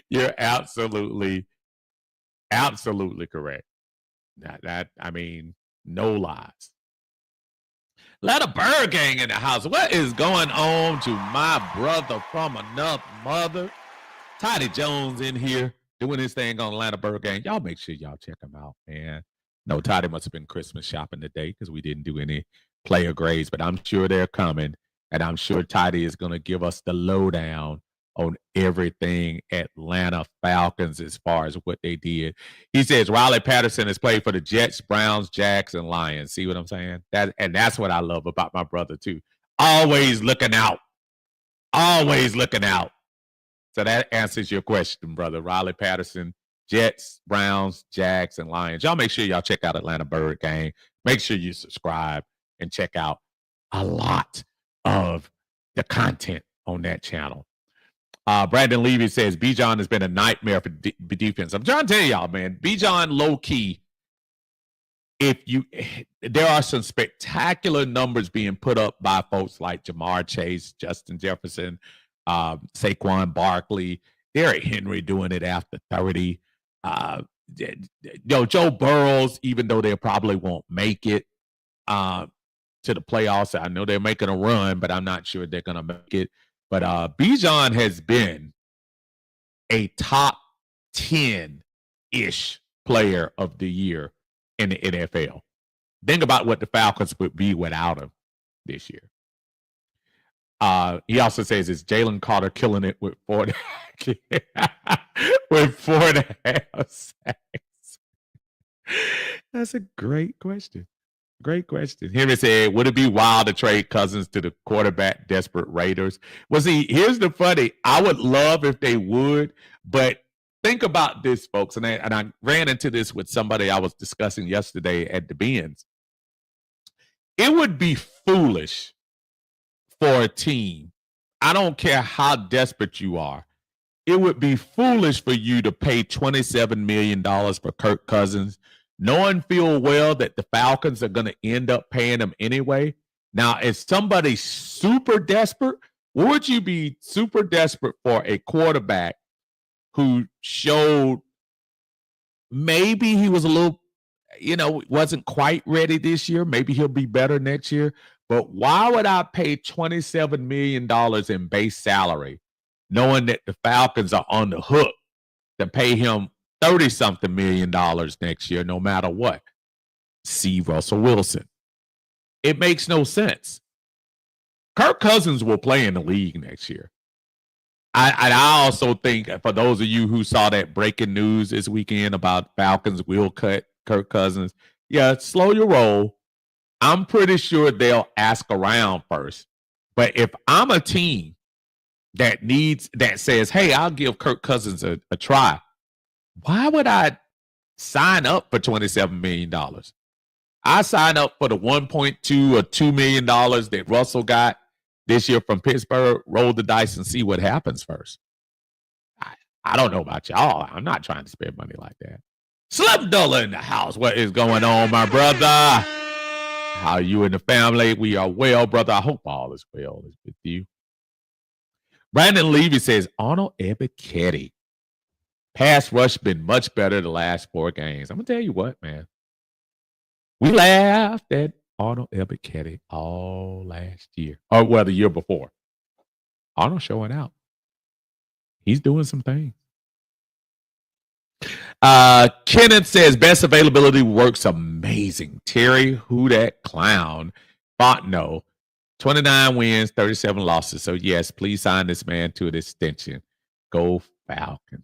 You're absolutely correct. I mean, no lies. Let a bird gang in the house. What is going on to my brother from another mother? Toddy Jones in here doing his thing on Atlanta Bird Gang. Y'all make sure y'all check him out, man. No, Toddy must have been Christmas shopping today because we didn't do any player grades, but I'm sure they're coming, and I'm sure Toddy is going to give us the lowdown on everything Atlanta Falcons as far as what they did. He says Riley Patterson has played for the Jets, Browns, Jags, and Lions. See what I'm saying? That's what I love about my brother too. Always looking out. Always looking out. So that answers your question, brother. Riley Patterson, Jets, Browns, Jags, and Lions. Y'all make sure y'all check out Atlanta Bird Gang. Make sure you subscribe and check out a lot of the content on that channel. Brandon Levy says Bijan has been a nightmare for defense. I'm trying to tell y'all, man, Bijan low key. There are some spectacular numbers being put up by folks like Jamar Chase, Justin Jefferson, Saquon Barkley, Derrick Henry doing it after 30. Joe Burrows, even though they probably won't make it to the playoffs. I know they're making a run, but I'm not sure they're going to make it. But Bijan has been a top 10 player of the year in the NFL. Think about what the Falcons would be without him this year. He also says, is Jalen Carter killing it with 4 with 4.5 sacks? That's a great question. Great question. Henry said, would it be wild to trade Cousins to the quarterback desperate Raiders? Well, see, here's the funny. I would love if they would, but think about this, folks. And I ran into this with somebody I was discussing yesterday at the Benz. It would be foolish for a team. I don't care how desperate you are. It would be foolish for you to pay $27 million for Kirk Cousins, knowing full well that the Falcons are going to end up paying him anyway. Now, if somebody's super desperate, would you be super desperate for a quarterback who showed maybe he was a little, wasn't quite ready this year? Maybe he'll be better next year. But why would I pay $27 million in base salary, knowing that the Falcons are on the hook to pay him 30-something million dollars next year, no matter what? See Russell Wilson. It makes no sense. Kirk Cousins will play in the league next year. I also think, for those of you who saw that breaking news this weekend about Falcons will cut Kirk Cousins, yeah, slow your roll. I'm pretty sure they'll ask around first. But if I'm a team that says, hey, I'll give Kirk Cousins a try, why would I sign up for $27 million? I sign up for the $1.2 or $2 million that Russell got this year from Pittsburgh, roll the dice and see what happens first. I don't know about y'all. I'm not trying to spend money like that. Slim Dulla in the house. What is going on, my brother? How are you and the family? We are well, brother. I hope all is well with you. Brandon Levy says, Arnold Ebiketie. Pass rush been much better the last 4 games. I'm going to tell you what, man. We laughed at Arnold Ebiketie all last year. Or, well, the year before. Arnold showing out. He's doing some things. Kenneth says, best availability works amazing. Terry, who that clown? Fontenot, 29 wins, 37 losses. So, yes, please sign this man to an extension. Go Falcons.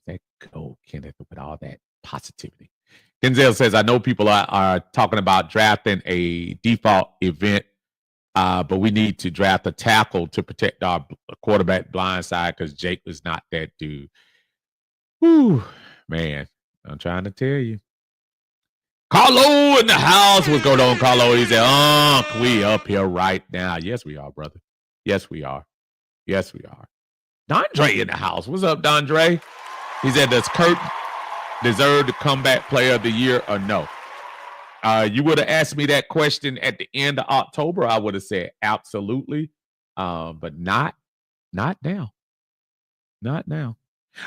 Go, Kenneth, with all that positivity. Kenzel says, I know people are talking about drafting a default event, but we need to draft a tackle to protect our quarterback blind side because Jake was not that dude. Whew, man, I'm trying to tell you. Carlo in the house. What's going on, Carlo? He said, we up here right now. Yes, we are, brother. Yes, we are. Yes, we are. Dondre in the house. What's up, Dondre? He said, does Kurt deserve the comeback player of the year or no? You would have asked me that question at the end of October. I would have said absolutely, but not now. Not now.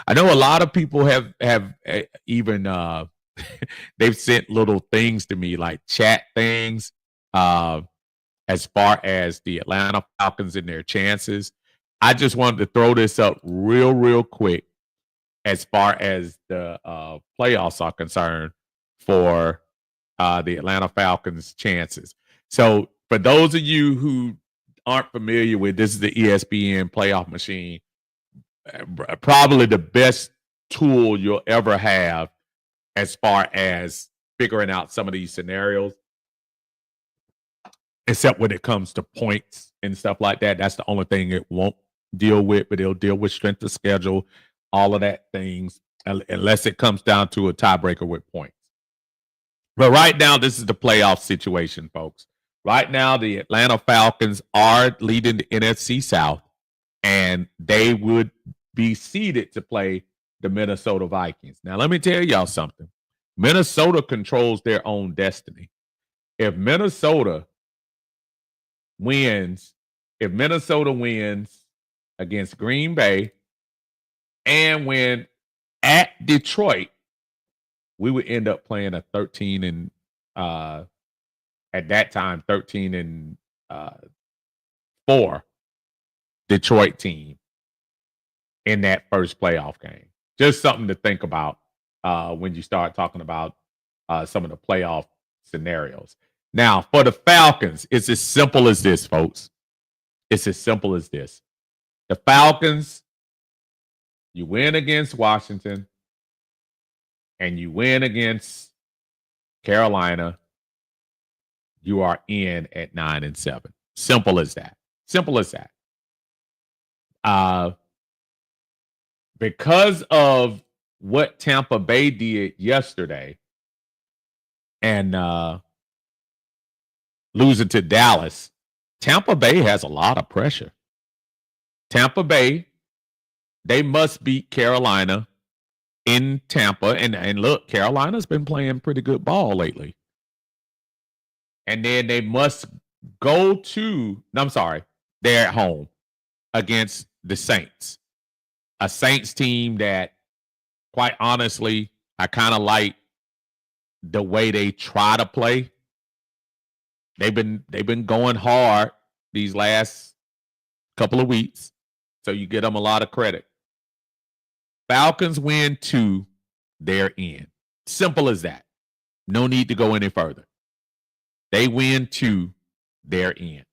I know a lot of people have even they've sent little things to me, like chat things, as far as the Atlanta Falcons and their chances. I just wanted to throw this up real quick as far as the playoffs are concerned for the Atlanta Falcons' chances. So for those of you who aren't familiar with, this is the ESPN playoff machine, probably the best tool you'll ever have as far as figuring out some of these scenarios, except when it comes to points and stuff like that. That's the only thing it won't deal with, but it'll deal with strength of schedule, all of that things, unless it comes down to a tiebreaker with points. But right now, this is the playoff situation, folks. Right now, the Atlanta Falcons are leading the NFC South, and they would be seeded to play the Minnesota Vikings. Now, let me tell y'all something. Minnesota controls their own destiny. If Minnesota wins against Green Bay and win at Detroit, we would end up playing a 13 and at that time 13 and 4 Detroit team in that first playoff game. Just something to think about when you start talking about some of the playoff scenarios. Now, for the Falcons, it's as simple as this, folks. It's as simple as this. The Falcons, you win against Washington and you win against Carolina, you are in at 9-7. Simple as that. Simple as that. Because of what Tampa Bay did yesterday and losing to Dallas, Tampa Bay has a lot of pressure. Tampa Bay, they must beat Carolina in Tampa. And look, Carolina's been playing pretty good ball lately. And then they must go to, they're at home against the Saints. A Saints team that, quite honestly, I kind of like the way they try to play. They've been going hard these last couple of weeks, so you get them a lot of credit. Falcons win 2, they're in. Simple as that. No need to go any further. They win 2, they're in.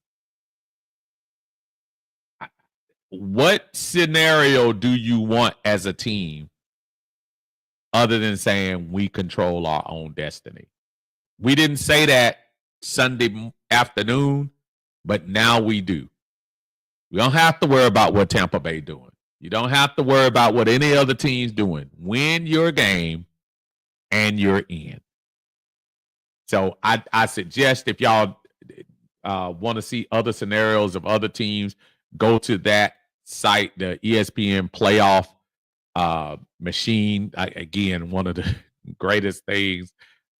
What scenario do you want as a team other than saying we control our own destiny? We didn't say that Sunday afternoon, but now we do. We don't have to worry about what Tampa Bay doing. You don't have to worry about what any other team's doing. Win your game and you're in. So I suggest if y'all want to see other scenarios of other teams, go to that site, the ESPN playoff machine. Again, one of the greatest things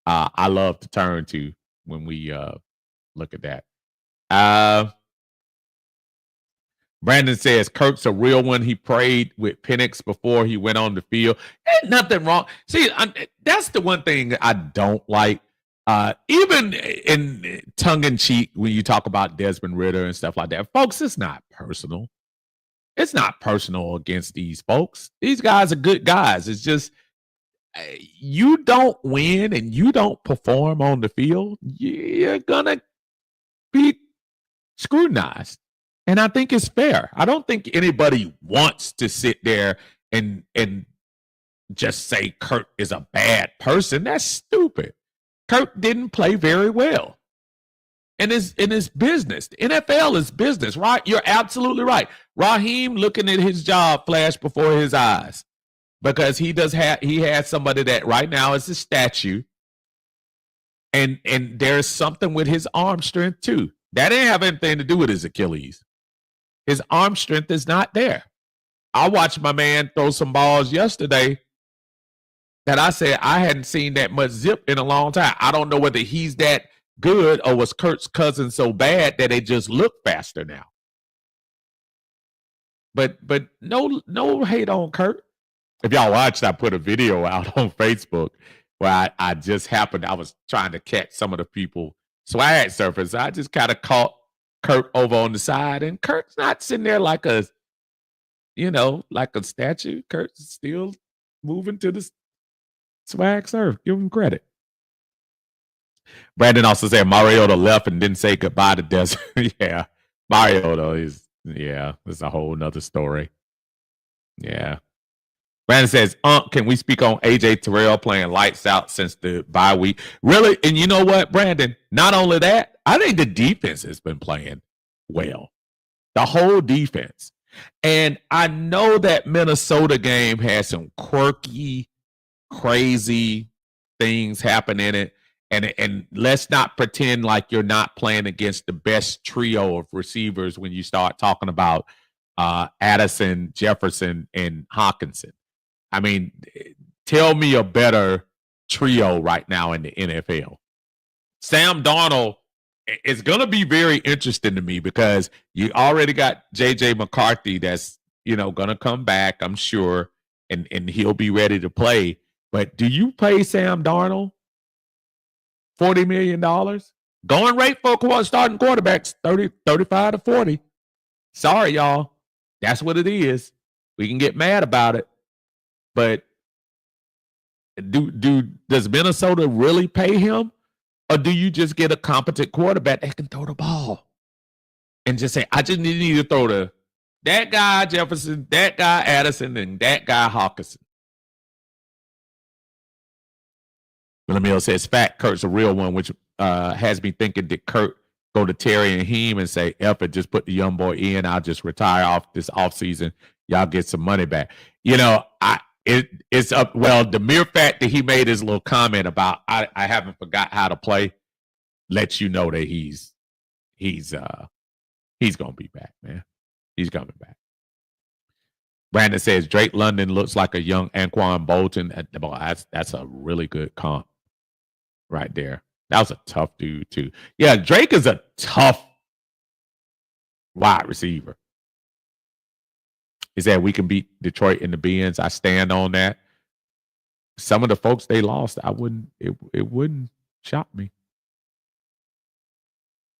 I love to turn to when we look at that. Brandon says Kirk's a real one. He prayed with Penix before he went on the field. Ain't nothing wrong. See, that's the one thing I don't like. Even in tongue-in-cheek, when you talk about Desmond Ridder and stuff like that, folks, it's not personal. It's not personal against these folks. These guys are good guys. It's just you don't win and you don't perform on the field, you're gonna be scrutinized. And I think it's fair. I don't think anybody wants to sit there and just say Kirk is a bad person. That's stupid. Kirk didn't play very well. And it's business. The NFL is business, right? You're absolutely right. Raheem looking at his job flash before his eyes because he has somebody that right now is a statue. And there's something with his arm strength too. That didn't have anything to do with his Achilles. His arm strength is not there. I watched my man throw some balls yesterday that I said I hadn't seen that much zip in a long time. I don't know whether he's that good or was Kurt's cousin so bad that they just look faster now. But no hate on Kurt. If y'all watched, I put a video out on Facebook where I just happened, I was trying to catch some of the people swag surfers. I just kind of caught Kurt over on the side, and Kurt's not sitting there like a statue. Kurt's still moving to the swag surf. Give him credit. Brandon also said Mariota left and didn't say goodbye to Desert. Yeah, Mariota it's a whole nother story. Yeah. Brandon says, can we speak on AJ Terrell playing lights out since the bye week? Really? And you know what, Brandon? Not only that, I think the defense has been playing well. The whole defense. And I know that Minnesota game had some quirky, crazy things happen in it. And let's not pretend like you're not playing against the best trio of receivers when you start talking about Addison, Jefferson, and Hawkinson. I mean, tell me a better trio right now in the NFL. Sam Darnold is going to be very interesting to me because you already got J.J. McCarthy that's, going to come back, I'm sure, and he'll be ready to play. But do you pay Sam Darnold $40 million? Going rate for a starting quarterbacks, 35 to 40. Sorry, y'all. That's what it is. We can get mad about it. But does Minnesota really pay him, or do you just get a competent quarterback that can throw the ball and just say, I just need to throw that guy Jefferson, that guy Addison, and that guy Hawkinson? Willamille says, "Fat Kurt's a real one," which has me thinking, did Kurt go to Terry and Heem and say, "F it, just put the young boy in. I'll just retire off this offseason. Y'all get some money back." It's up. Well, the mere fact that he made his little comment about I haven't forgot how to play lets you know that he's gonna be back, man. He's coming back. Brandon says Drake London looks like a young Anquan Bolton. That's a really good comp right there. That was a tough dude too. Yeah, Drake is a tough wide receiver. He said we can beat Detroit in the Bens. I stand on that. Some of the folks they lost, it wouldn't shock me.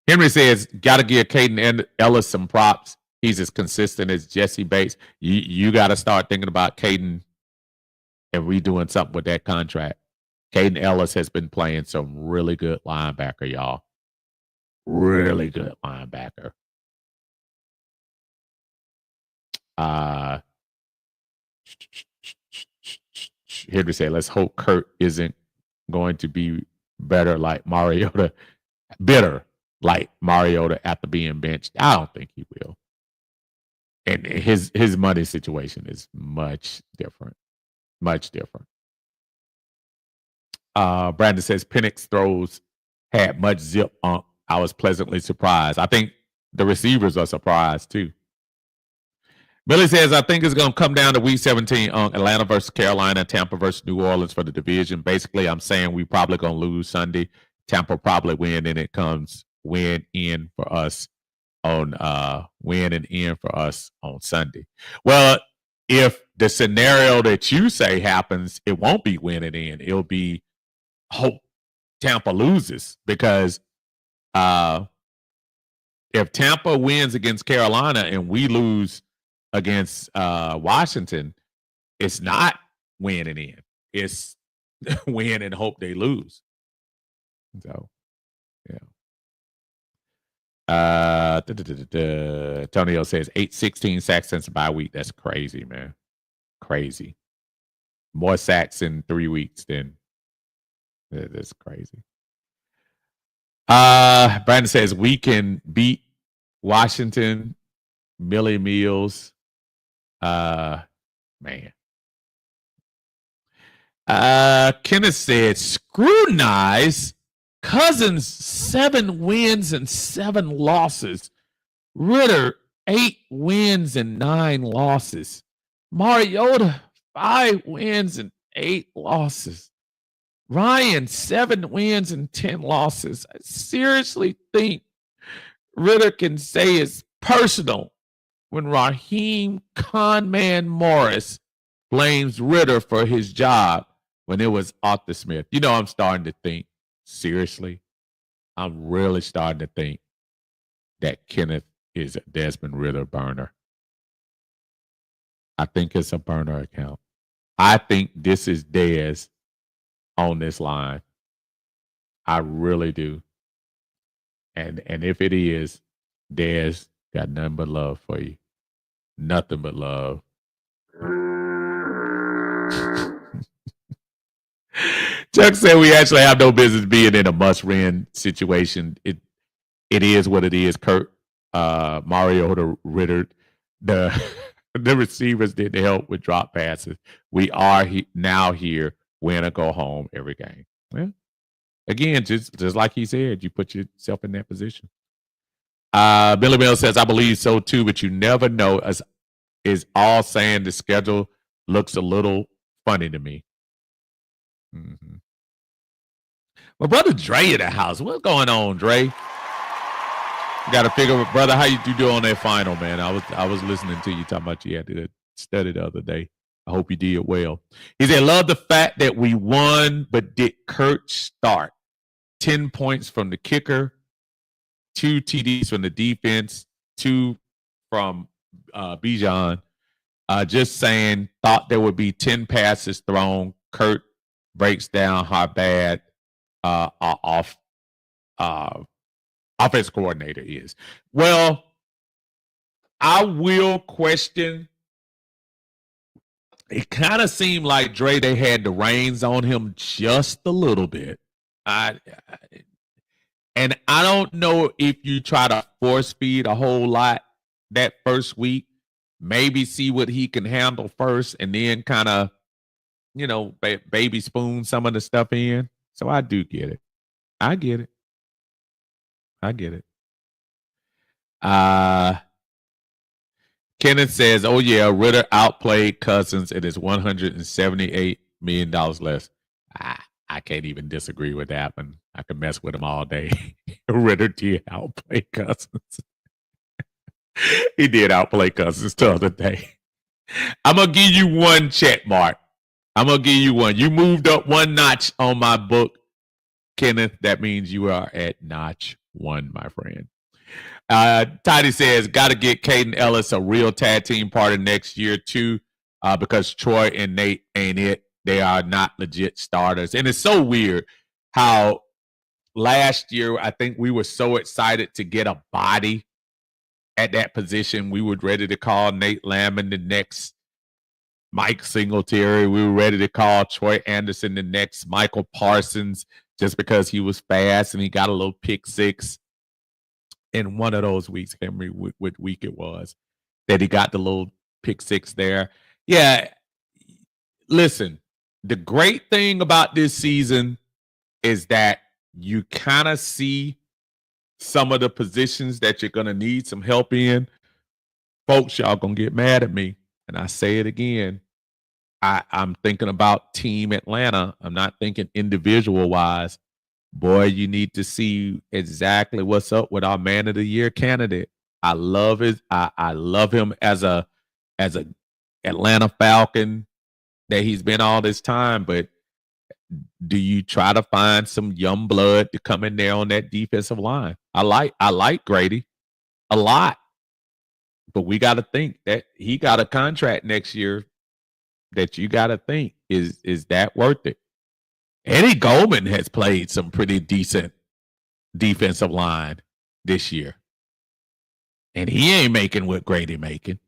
Henry says, gotta give Caden Ellis some props. He's as consistent as Jesse Bates. You got to start thinking about Caden and redoing something with that contract. Caden Ellis has been playing some really good linebacker, y'all. Really good linebacker. Henry said, let's hope Kurt isn't going to be bitter like Mariota after being benched. I don't think he will. And his money situation is much different. Much different. Brandon says Penix throws had much zip on. I was pleasantly surprised. I think the receivers are surprised too. Billy says, I think it's going to come down to week 17 on Atlanta versus Carolina, Tampa versus New Orleans for the division. Basically, I'm saying we probably going to lose Sunday. Tampa probably win, and it comes win and in for us on Sunday. Well, if the scenario that you say happens, it won't be win and in. It'll be hope Tampa loses because if Tampa wins against Carolina and we lose against Washington, it's not win and in. It's win and hope they lose. So, yeah. Tonio says 8-16 sacks since the bye week. That's crazy, man. Crazy. More sacks in 3 weeks than that's crazy. Brandon says we can beat Washington. Millie Mills. Man. Kenneth said scrutinize Cousins 7 wins and 7 losses. Ritter 8 wins and 9 losses. Mariota 5 wins and 8 losses. Ryan 7 wins and 10 losses. I seriously think Ritter can say it's personal when Raheem Conman Morris blames Ritter for his job when it was Arthur Smith. You know, I'm starting to think, seriously, I'm really starting to think that Kenneth is a Desmond Ritter burner. I think it's a burner account. I think this is Dez on this line. I really do. And if it is, Dez got nothing but love for you. Nothing but love. Chuck said we actually have no business being in a must-win situation. It is what it is. Kurt, Mariota, Ritter, the receivers didn't help with drop passes. We are now here, win or go home every game. Well, again, just like he said, you put yourself in that position. Billy Mill says, I believe so too, but you never know. As is all saying the schedule looks a little funny to me. Mm-hmm. My brother Dre in the house. What's going on, Dre? You got to figure out, brother, how you do on that final, man. I was listening to you talking about you had to study the other day. I hope you did well. He said, love the fact that we won, but did Kurt start? 10 points from the kicker, 2 TDs from the defense, 2 from Bijan. Just saying, thought there would be 10 passes thrown. Kurt breaks down how bad our offense coordinator is. Well, I will question. It kind of seemed like Dre, they had the reins on him just a little bit. And I don't know if you try to force feed a whole lot that first week, maybe see what he can handle first, and then kind of, baby spoon some of the stuff in. So I do get it. I get it. I get it. Kenneth says, "Oh yeah, Ritter outplayed Cousins. It is $178 million less." I can't even disagree with that one. I could mess with him all day. Ritter did outplay Cousins. He did outplay Cousins the other day. I'm gonna give you one check mark. I'm gonna give you one. You moved up one notch on my book, Kenneth. That means you are at notch 1, my friend. Toddy says, got to get Caden Ellis a real tag team partner next year too, because Troy and Nate ain't it. They are not legit starters. And it's so weird how last year, I think we were so excited to get a body at that position. We were ready to call Nate Lamb the next Mike Singletary. We were ready to call Troy Anderson the next Michael Parsons just because he was fast and he got a little pick six in one of those weeks. I can't remember what week it was that he got the little pick six there. Yeah, listen, the great thing about this season is that you kind of see some of the positions that you're going to need some help in. Folks, y'all going to get mad at me. And I say it again. I'm thinking about Team Atlanta. I'm not thinking individual wise. Boy, you need to see exactly what's up with our Man of the Year candidate. I love it. I love him as a Atlanta Falcon that he's been all this time. But do you try to find some young blood to come in there on that defensive line? I like Grady a lot, but we got to think that he got a contract next year. That you got to think is that worth it? Eddie Goldman has played some pretty decent defensive line this year. And he ain't making what Grady making.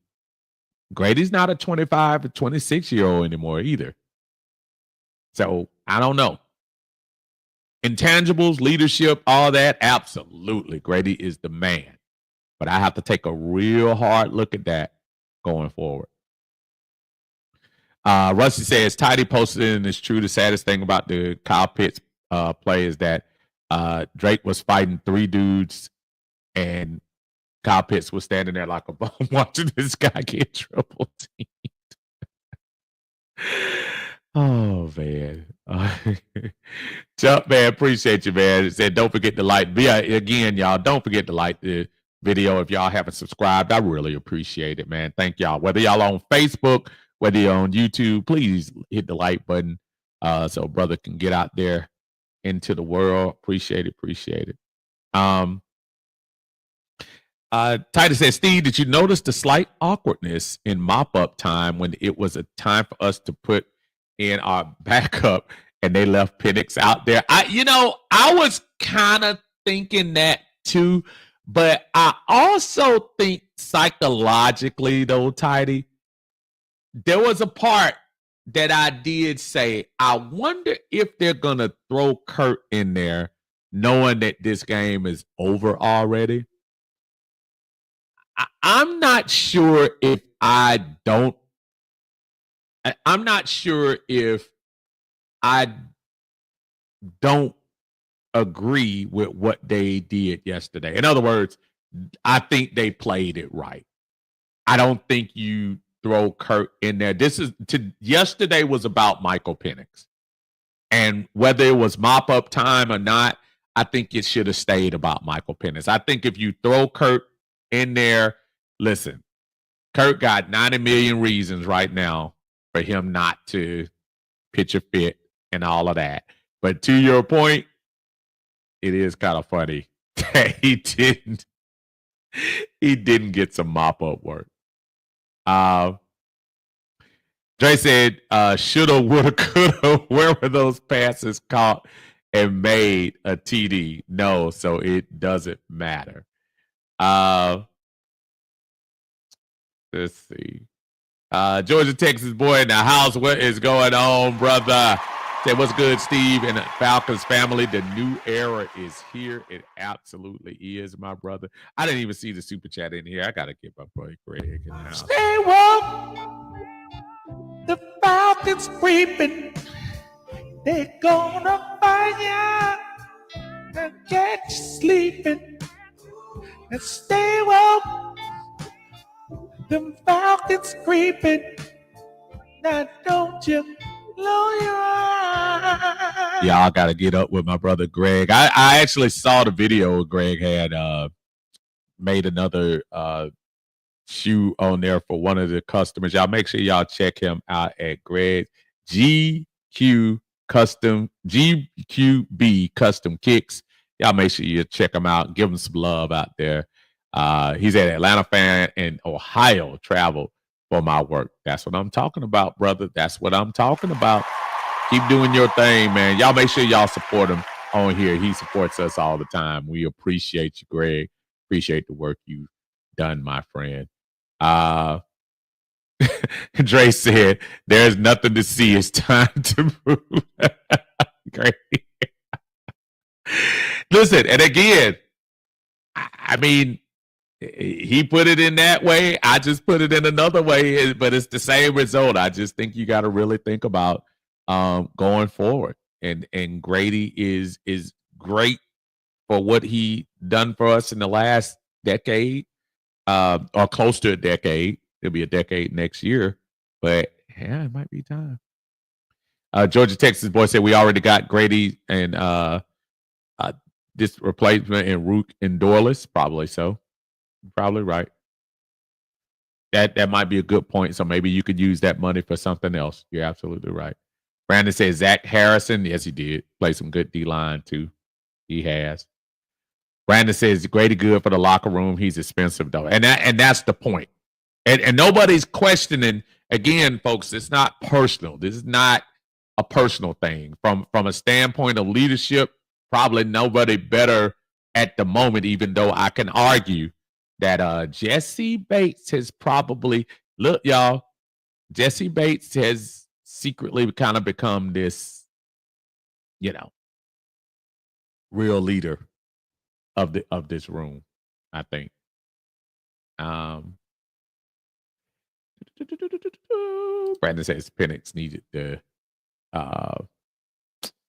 Grady's not a 25 or 26-year-old anymore either. So I don't know. Intangibles, leadership, all that, absolutely. Grady is the man. But I have to take a real hard look at that going forward. Rusty says, Tidy posted it, and it's true. The saddest thing about the Kyle Pitts play is that Drake was fighting 3 dudes, and Kyle Pitts was standing there like a bum watching this guy get triple teamed. Oh, man. Chuck, man, appreciate you, man. It said, don't forget to like. Again, y'all, don't forget to like the video if y'all haven't subscribed. I really appreciate it, man. Thank y'all. Whether y'all on Facebook, whether you're on YouTube, please hit the like button so brother can get out there into the world. Appreciate it. Titus says, Steve, did you notice the slight awkwardness in mop-up time when it was a time for us to put in our backup and they left Penix out there? I was kind of thinking that too, but I also think psychologically, though, Tidy, there was a part that I did say, I wonder if they're going to throw Kurt in there knowing that this game is over already. I'm not sure if I don't agree with what they did yesterday. In other words, I think they played it right. I don't think you throw Kurt in there. Yesterday was about Michael Penix. And whether it was mop-up time or not, I think it should have stayed about Michael Penix. I think if you throw Kurt in there, listen, Kurt got 90 million reasons right now for him not to pitch a fit and all of that. But to your point, it is kind of funny that he didn't get some mop-up work. John Dre said, shoulda, woulda, coulda. Where were those passes caught and made a TD? No, so it doesn't matter. Let's see. Georgia, Texas boy in the house. What is going on, brother? Say, what's good, Steve and the Falcons family? The new era is here. It absolutely is, my brother. I didn't even see the super chat in here. I got to get my boy Greg in the house. Stay woke. The Falcons creeping. They're gonna find you and get you sleeping. And stay woke. The Falcons creeping. Now don't you blow your eyes. Y'all got to get up with my brother Greg. I actually saw the video. Greg had made another shoe on there for one of the customers. Y'all make sure y'all check him out at Greg GQB Custom Kicks. Y'all make sure you check him out. Give him some love out there. He's an Atlanta fan in Ohio. Traveled for my work. That's what I'm talking about, brother. That's what I'm talking about. Keep doing your thing, man. Y'all make sure y'all support him on here. He supports us all the time. We appreciate you, Greg. Appreciate the work you've done, my friend. Dre said, there's nothing to see. It's time to move. Great. Listen, and again, I mean, he put it in that way. I just put it in another way, but it's the same result. I just think you got to really think about going forward. And Grady is great for what he done for us in the last decade, or close to a decade. It'll be a decade next year, but yeah, it might be time. Georgia, Texas boy said we already got Grady and this replacement in Rook and Dorless. Probably so. Probably right. That might be a good point. So maybe you could use that money for something else. You're absolutely right. Brandon says Zach Harrison. Yes, he did. Play some good D-line too. He has. Brandon says Grady good for the locker room. He's expensive though. And that's the point. And nobody's questioning, again, folks, it's not personal. This is not a personal thing. From a standpoint of leadership, probably nobody better at the moment, even though I can argue that Jesse Bates has probably, look, y'all, Jesse Bates has secretly kind of become this, real leader of this room, I think. Brandon says Penix needed the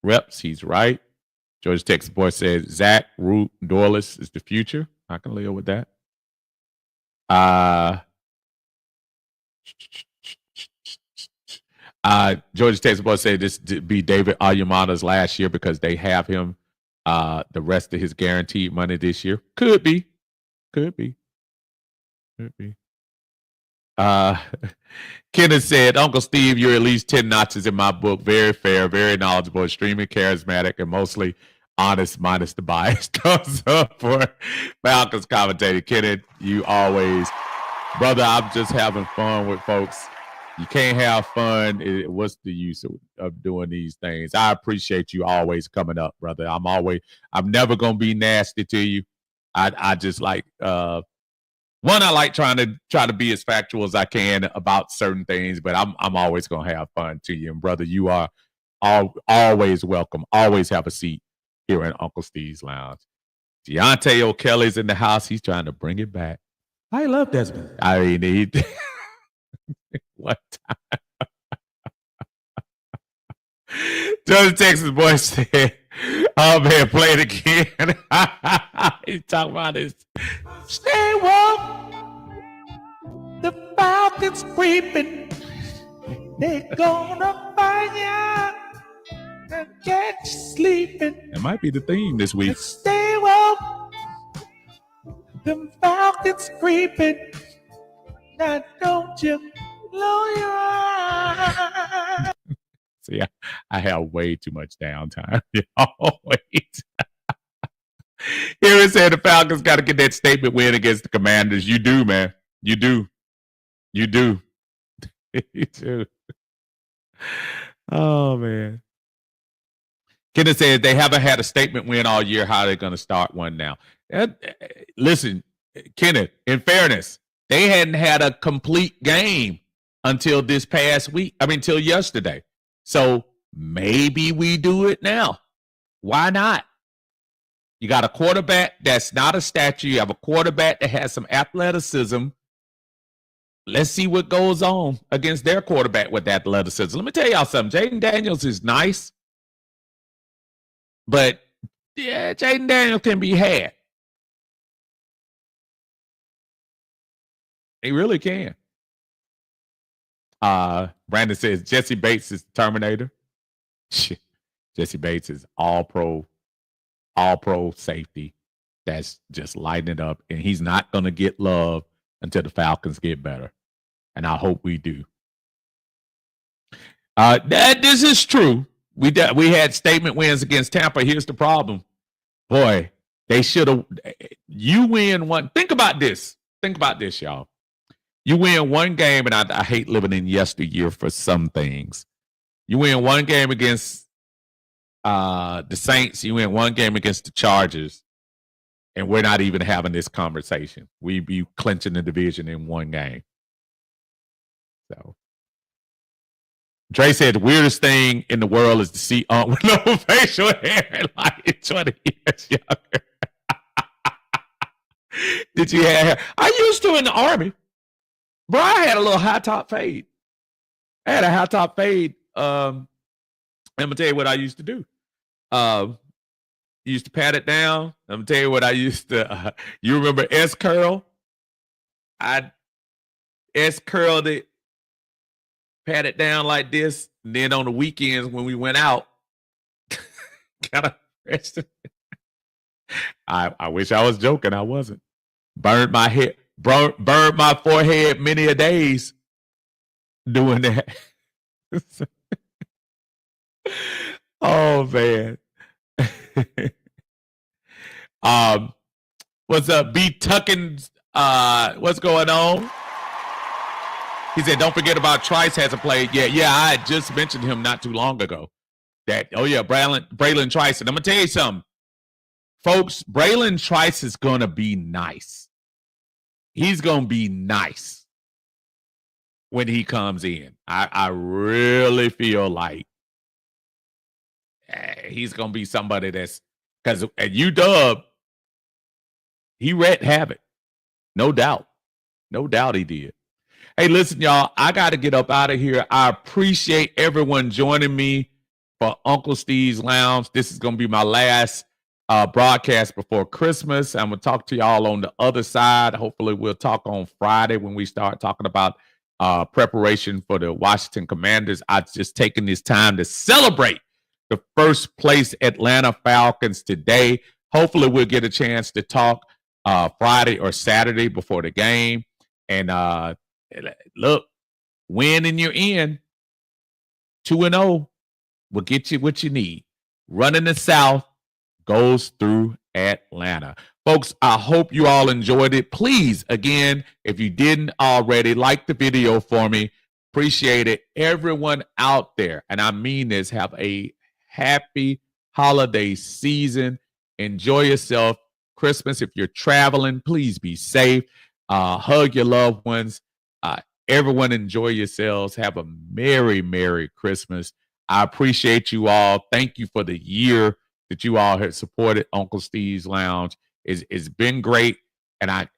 reps. He's right. Georgia Texas boy says Zach Root Dorless is the future. I can live with that. Georgia Texas boy said this be David Ayumana's last year because they have him the rest of his guaranteed money this year. Could be. Kenneth said, Uncle Steve, you're at least 10 notches in my book. Very fair, very knowledgeable, extremely charismatic, and mostly honest, minus the bias. Comes up for Falcons commentator. Kenneth, you always, brother, I'm just having fun with folks. You can't have fun. What's the use of doing these things? I appreciate you always coming up, brother. I'm never going to be nasty to you. I just like, one, I like trying to be as factual as I can about certain things, but I'm always gonna have fun to you. And brother, you are always welcome. Always have a seat here in Uncle Steve's Lounge. Deontay O'Kelly's in the house. He's trying to bring it back. I love Desmond. I mean, he one time. Georgia Texas boy said, "Oh man, play it again." He's talking about this. Stay woke. The Falcons creeping. They're gonna find you and get you sleeping. That might be the theme this week. Stay woke. The Falcons creeping. Now don't you blow your eyes. See, I have way too much downtime. Wait. Here it said the Falcons got to get that statement win against the Commanders. You do, man. You do. You do. You do. Oh, man. Kenneth said they haven't had a statement win all year. How are they going to start one now? Listen, Kenneth, in fairness, they hadn't had a complete game until this past week. I mean, until yesterday. So maybe we do it now. Why not? You got a quarterback that's not a statue. You have a quarterback that has some athleticism. Let's see what goes on against their quarterback with athleticism. Let me tell y'all something. Jaden Daniels is nice. But, yeah, Jaden Daniels can be had. He really can. Brandon says Jesse Bates is the Terminator. Jesse Bates is all pro safety. That's just lighting it up. And he's not going to get love until the Falcons get better. And I hope we do. This is true. We had statement wins against Tampa. Here's the problem. Boy, they should have. You win one. Think about this. Think about this, y'all. You win one game, and I hate living in yesteryear for some things. You win one game against the Saints. You win one game against the Chargers, and we're not even having this conversation. We be clinching the division in one game. So, Dre said the weirdest thing in the world is to see Aunt with no facial hair like 20 years younger. Did you have hair? I used to in the Army. Bro, I had a little high top fade. I had a high top fade. I'm gonna tell you what I used to do. Used to pat it down. I'm gonna tell you what I used to. You remember S curl? I S curled it, pat it down like this, and then on the weekends when we went out, kind of rested. I wish I was joking. I wasn't. Burned my head. Burned my forehead many a days doing that. Oh man. What's up, B Tuckins? What's going on? He said, "Don't forget about Trice hasn't played yet." Yeah, I had just mentioned him not too long ago. Braylon Trice. And I'm gonna tell you something, folks. Braylon Trice is gonna be nice. He's going to be nice when he comes in. I really feel like he's going to be somebody that's, because at UW, he wreaked havoc. No doubt. No doubt he did. Hey, listen, y'all, I got to get up out of here. I appreciate everyone joining me for Uncle Steve's Lounge. This is going to be my last broadcast before Christmas. I'm going to talk to y'all on the other side. Hopefully we'll talk on Friday when we start talking about preparation for the Washington Commanders. I've just taken this time to celebrate the first place Atlanta Falcons today. Hopefully we'll get a chance to talk Friday or Saturday before the game. And look, win and you're in. 2-0 will get you what you need. Running the South goes through Atlanta. Folks, I hope you all enjoyed it. Please, again, if you didn't already, like the video for me. Appreciate it. Everyone out there, and I mean this, have a happy holiday season. Enjoy yourself. Christmas, if you're traveling, please be safe. Hug your loved ones. Everyone enjoy yourselves. Have a Merry, Merry Christmas. I appreciate you all. Thank you for the year that you all have supported Uncle Steve's Lounge. It's been great. And I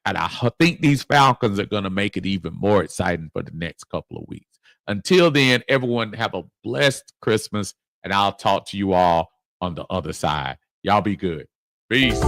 think these Falcons are going to make it even more exciting for the next couple of weeks. Until then, everyone have a blessed Christmas, and I'll talk to you all on the other side. Y'all be good. Peace.